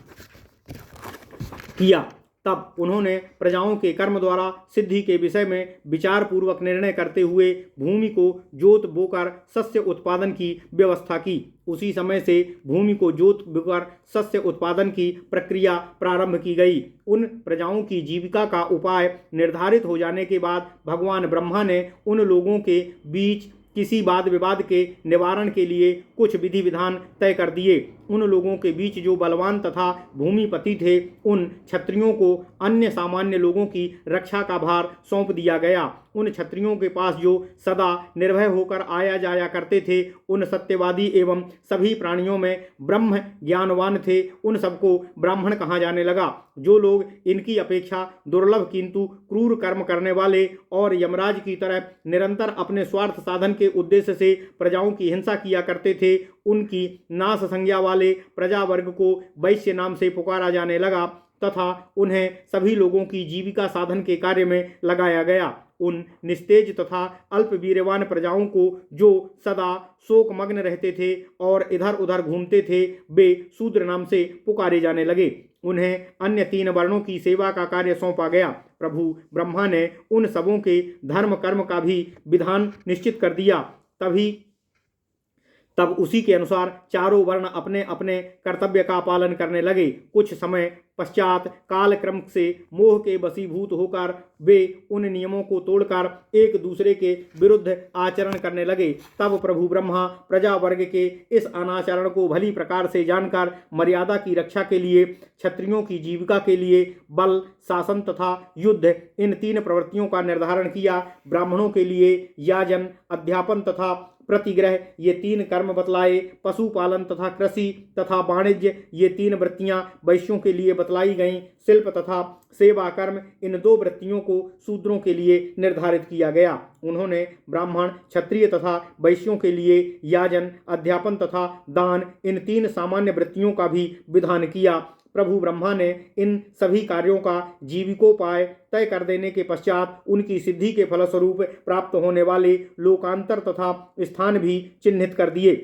किया। तब उन्होंने प्रजाओं के कर्म द्वारा सिद्धि के विषय में विचार पूर्वक निर्णय करते हुए भूमि को जोत बोकर सस्य उत्पादन की व्यवस्था की। उसी समय से भूमि को जोत बोकर सस्य उत्पादन की प्रक्रिया प्रारंभ की गई। उन प्रजाओं की जीविका का उपाय निर्धारित हो जाने के बाद भगवान ब्रह्मा ने उन लोगों के बीच किसी वाद विवाद के निवारण के लिए कुछ विधि विधान तय कर दिए। उन लोगों के बीच जो बलवान तथा भूमिपति थे उन क्षत्रियों को अन्य सामान्य लोगों की रक्षा का भार सौंप दिया गया। उन क्षत्रियों के पास जो सदा निर्भय होकर आया जाया करते थे, उन सत्यवादी एवं सभी प्राणियों में ब्रह्म ज्ञानवान थे, उन सबको ब्राह्मण कहा जाने लगा। जो लोग इनकी अपेक्षा दुर्लभ किंतु क्रूर कर्म करने वाले और यमराज की तरह निरंतर अपने स्वार्थ साधन के उद्देश्य से प्रजाओं की हिंसा किया करते थे, उनकी नाश संज्ञा वाले प्रजा वर्ग को वैश्य नाम से पुकारा जाने लगा तथा उन्हें सभी लोगों की जीविका साधन के कार्य में लगाया गया। उन निस्तेज तथा अल्पवीर्यवान प्रजाओं को जो सदा शोकमग्न रहते थे और इधर उधर घूमते थे, वे शूद्र नाम से पुकारे जाने लगे। उन्हें अन्य 3 वर्णों की सेवा का कार्य सौंपा गया। प्रभु ब्रह्मा ने उन सबों के धर्म कर्म का भी विधान निश्चित कर दिया। तब उसी के अनुसार चारों वर्ण अपने अपने कर्तव्य का पालन करने लगे। कुछ समय पश्चात कालक्रम से मोह के वशीभूत होकर वे उन नियमों को तोड़कर एक दूसरे के विरुद्ध आचरण करने लगे। तब प्रभु ब्रह्मा प्रजा वर्ग के इस अनाचरण को भली प्रकार से जानकर मर्यादा की रक्षा के लिए, क्षत्रियों की जीविका के लिए बल, शासन तथा युद्ध, इन 3 प्रवृत्तियों का निर्धारण किया। ब्राह्मणों के लिए याजन, अध्यापन तथा प्रतिग्रह ये 3 कर्म बतलाए। पशुपालन तथा कृषि तथा वाणिज्य ये 3 वृत्तियां वैश्यों के लिए बतलाई गईं। शिल्प तथा सेवा कर्म इन 2 वृत्तियों को शूद्रों के लिए निर्धारित किया गया। उन्होंने ब्राह्मण, क्षत्रिय तथा वैश्यों के लिए याजन, अध्यापन तथा दान इन 3 सामान्य वृत्तियों का भी विधान किया। प्रभु ब्रह्मा ने इन सभी कार्यों का जीविकोपाय तय कर देने के पश्चात उनकी सिद्धि के फलस्वरूप प्राप्त होने वाले लोकांतर तथा स्थान भी चिन्हित कर दिए।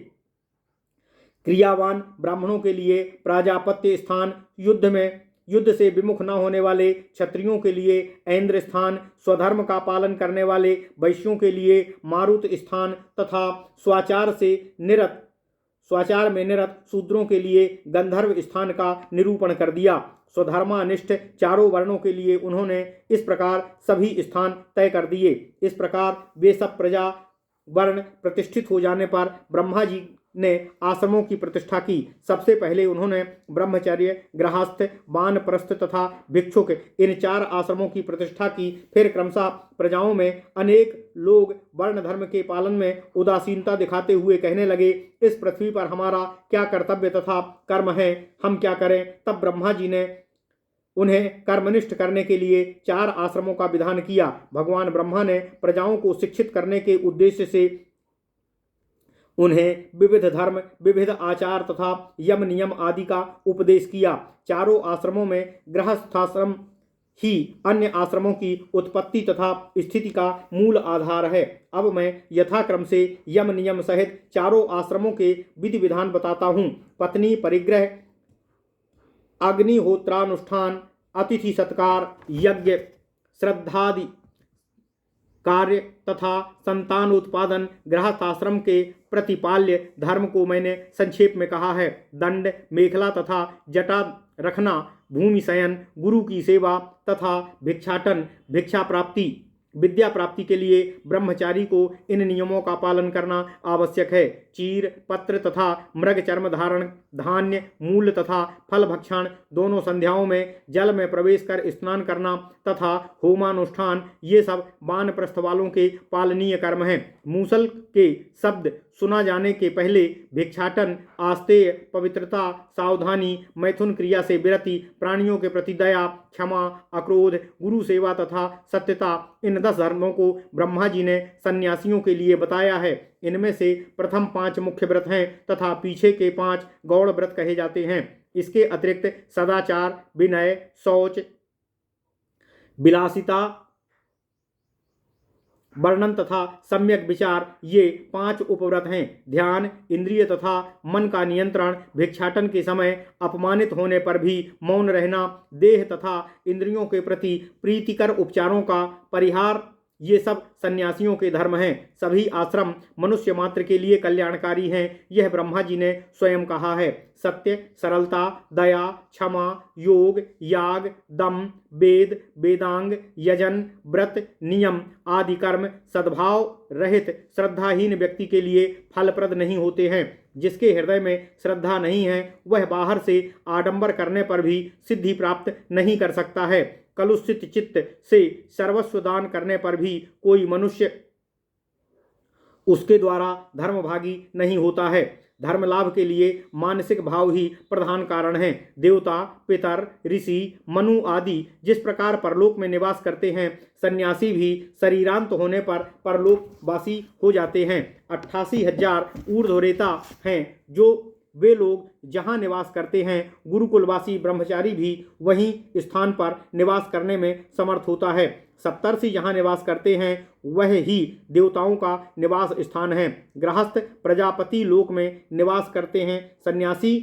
क्रियावान ब्राह्मणों के लिए प्राजापत्य स्थान, युद्ध से विमुख न होने वाले क्षत्रियों के लिए ऐन्द्र स्थान, स्वधर्म का पालन करने वाले वैश्यों के लिए मारुत स्थान तथा स्वाचार में निरत शूद्रों के लिए गंधर्व स्थान का निरूपण कर दिया। स्वधर्मानिष्ठ चारों वर्णों के लिए उन्होंने इस प्रकार सभी स्थान तय कर दिए। इस प्रकार वे सब प्रजा वर्ण प्रतिष्ठित हो जाने पर ब्रह्मा जी ने आश्रमों की प्रतिष्ठा की। सबसे पहले उन्होंने ब्रह्मचर्य, गृहस्थ, वानप्रस्थ तथा भिक्षुक इन 4 आश्रमों की प्रतिष्ठा की। फिर क्रमशः प्रजाओं में अनेक लोग वर्ण धर्म के पालन में उदासीनता दिखाते हुए कहने लगे, इस पृथ्वी पर हमारा क्या कर्तव्य तथा कर्म है, हम क्या करें। तब ब्रह्मा जी ने उन्हें कर्मनिष्ठ करने के लिए 4 आश्रमों का विधान किया। भगवान ब्रह्मा ने प्रजाओं को शिक्षित करने के उद्देश्य से उन्हें विविध धर्म, विविध आचार तथा यम नियम आदि का उपदेश किया। चारों आश्रमों में गृहस्थाश्रम ही अन्य आश्रमों की उत्पत्ति तथा स्थिति का मूल आधार है। अब मैं यथाक्रम से यम नियम सहित चारों आश्रमों के विधि विधान बताता हूँ। पत्नी परिग्रह, अग्निहोत्रानुष्ठान, अतिथि सत्कार, यज्ञ, श्रद्धादि कार्य तथा संतान उत्पादन। गृहस्थाश्रम के प्रतिपाल्य धर्म को मैंने संक्षेप में कहा है। दंड, मेखला तथा जटा रखना, भूमि शयन, गुरु की सेवा तथा भिक्षाटन, भिक्षा प्राप्ति। विद्या प्राप्ति के लिए ब्रह्मचारी को इन नियमों का पालन करना आवश्यक है। चीर, पत्र तथा मृग चर्म धारण, धान्य, मूल तथा फल भक्षण, दोनों संध्याओं में जल में प्रवेश कर स्नान करना तथा होमानुष्ठान, ये सब वानप्रस्थ वालों के पालनीय कर्म हैं। मूसल के शब्द सुना जाने के पहले भिक्षाटन, आस्तेय, पवित्रता, सावधानी, मैथुन क्रिया से विरति, प्राणियों के प्रति दया, क्षमा, अक्रोध, गुरु सेवा तथा सत्यता, इन 10 धर्मों को ब्रह्मा जी ने सन्यासियों के लिए बताया है। इनमें से प्रथम 5 मुख्य व्रत हैं तथा पीछे के 5 गौड़ व्रत कहे जाते हैं। इसके अतिरिक्त सदाचार, विनय, शौच, विलासिता, वर्णन तथा सम्यक विचार, ये 5 उपव्रत हैं। ध्यान, इंद्रिय तथा मन का नियंत्रण, भिक्षाटन के समय अपमानित होने पर भी मौन रहना, देह तथा इंद्रियों के प्रति प्रीतिकर उपचारों का परिहार, ये सब सन्यासियों के धर्म हैं। सभी आश्रम मनुष्य मात्र के लिए कल्याणकारी हैं, यह ब्रह्मा जी ने स्वयं कहा है। सत्य, सरलता, दया, क्षमा, योग, याग, दम, वेद, वेदांग, यजन, व्रत, नियम आदि कर्म सद्भाव रहित श्रद्धाहीन व्यक्ति के लिए फलप्रद नहीं होते हैं। जिसके हृदय में श्रद्धा नहीं है वह बाहर से आडंबर करने पर भी सिद्धि प्राप्त नहीं कर सकता है। कलुषित चित्त से सर्वस्व दान करने पर भी कोई मनुष्य उसके द्वारा धर्मभागी नहीं होता है। धर्म लाभ के लिए मानसिक भाव ही प्रधान कारण है। देवता, पितर, ऋषि, मनु आदि जिस प्रकार परलोक में निवास करते हैं, सन्यासी भी शरीरांत होने पर परलोकवासी हो जाते हैं। 88,000 ऊर्ध्वरेता हैं जो वे लोग जहाँ निवास करते हैं। गुरुकुलवासी ब्रह्मचारी भी वहीं स्थान पर निवास करने में समर्थ होता है। सप्तर्षि जहाँ निवास करते हैं वह ही देवताओं का निवास स्थान है। गृहस्थ प्रजापति लोक में निवास करते हैं। सन्यासी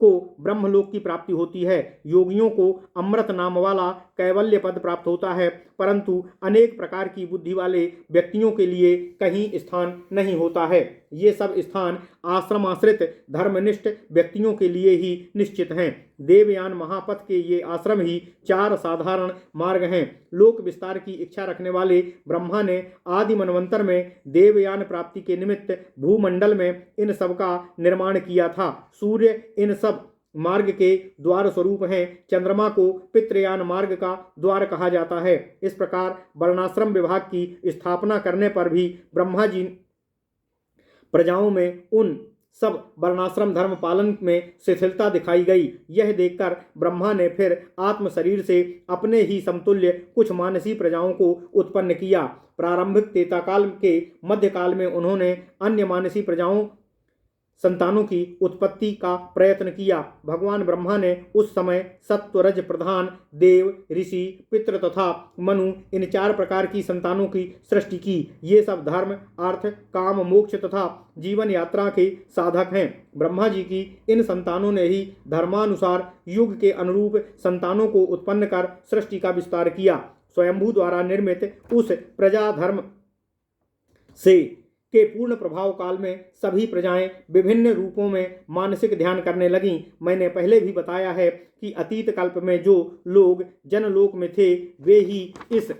को ब्रह्मलोक की प्राप्ति होती है। योगियों को अमृत नाम वाला कैवल्य पद प्राप्त होता है, परंतु अनेक प्रकार की बुद्धि वाले व्यक्तियों के लिए कहीं स्थान नहीं होता है। ये सब स्थान आश्रमाश्रित धर्मनिष्ठ व्यक्तियों के लिए ही निश्चित हैं। देवयान महापथ के ये आश्रम ही 4 साधारण मार्ग हैं। लोक विस्तार की इच्छा रखने वाले ब्रह्मा ने आदि मनवंतर में देवयान प्राप्ति के निमित्त भूमंडल में इन सब का निर्माण किया था। सूर्य इन सब मार्ग के द्वार स्वरूप हैं। चंद्रमा को पितृयान मार्ग का द्वार कहा जाता है। इस प्रकार वर्णाश्रम विभाग की स्थापना करने पर भी ब्रह्मा जी प्रजाओं में उन सब वर्णाश्रम धर्म पालन में शिथिलता दिखाई गई। यह देखकर ब्रह्मा ने फिर आत्म शरीर से अपने ही समतुल्य कुछ मानसी प्रजाओं को उत्पन्न किया। प्रारंभिक त्रेता काल के मध्यकाल में उन्होंने अन्य मानसी प्रजाओं संतानों की उत्पत्ति का प्रयत्न किया। भगवान ब्रह्मा ने उस समय सत्वरज प्रधान देव, ऋषि, पितृ तथा मनु इन 4 प्रकार की संतानों की सृष्टि की। ये सब धर्म, अर्थ, काम, मोक्ष तथा जीवन यात्रा के साधक हैं। ब्रह्मा जी की इन संतानों ने ही धर्मानुसार युग के अनुरूप संतानों को उत्पन्न कर सृष्टि का विस्तार किया। स्वयंभू द्वारा निर्मित उस प्रजा धर्म से के पूर्ण प्रभाव काल में सभी प्रजाएं विभिन्न रूपों में मानसिक ध्यान करने लगीं। मैंने पहले भी बताया है कि अतीत कल्प में जो लोग जनलोक में थे वे ही इस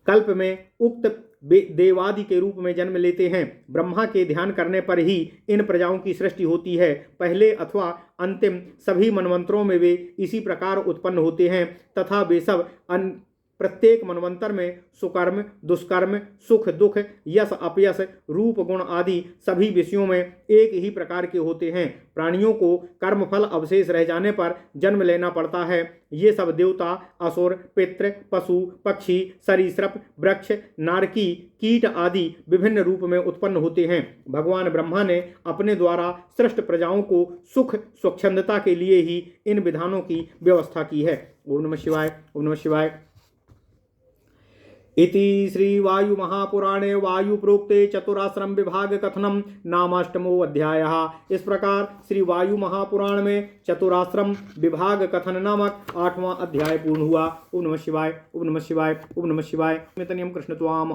कल्प में उक्त देवादि के रूप में जन्म लेते हैं। ब्रह्मा के ध्यान करने पर ही इन प्रजाओं की सृष्टि होती है। पहले अथवा अंतिम सभी मनवंतरों में वे इसी प्रकार उत्पन्न होते हैं तथा वे सब प्रत्येक मनवंतर में सुकर्म, दुष्कर्म, सुख दुख, यश अपयश, रूप गुण आदि सभी विषयों में एक ही प्रकार के होते हैं। प्राणियों को कर्मफल अवशेष रह जाने पर जन्म लेना पड़ता है। ये सब देवता, असुर, पितृ, पशु, पक्षी, सरीसृप, वृक्ष, नारकी, कीट आदि विभिन्न रूप में उत्पन्न होते हैं। भगवान ब्रह्मा ने अपने द्वारा सृष्ट प्रजाओं को सुख स्वच्छंदता के लिए ही इन विधानों की व्यवस्था की है। ओम नमः शिवाय। ओम नमः शिवाय। इति श्री वायु महापुराणे वायु प्रोक्ते चतुराश्रम विभाग कथनम नामाष्टमो अध्यायः। इस प्रकार श्री वायु महापुराण में चतुराश्रम विभाग कथन नामक 8वां अध्याय पूर्ण हुआ। ओम नमः शिवाय। ओम नमः शिवाय। ओम नमः शिवाय। कृष्ण त्वाम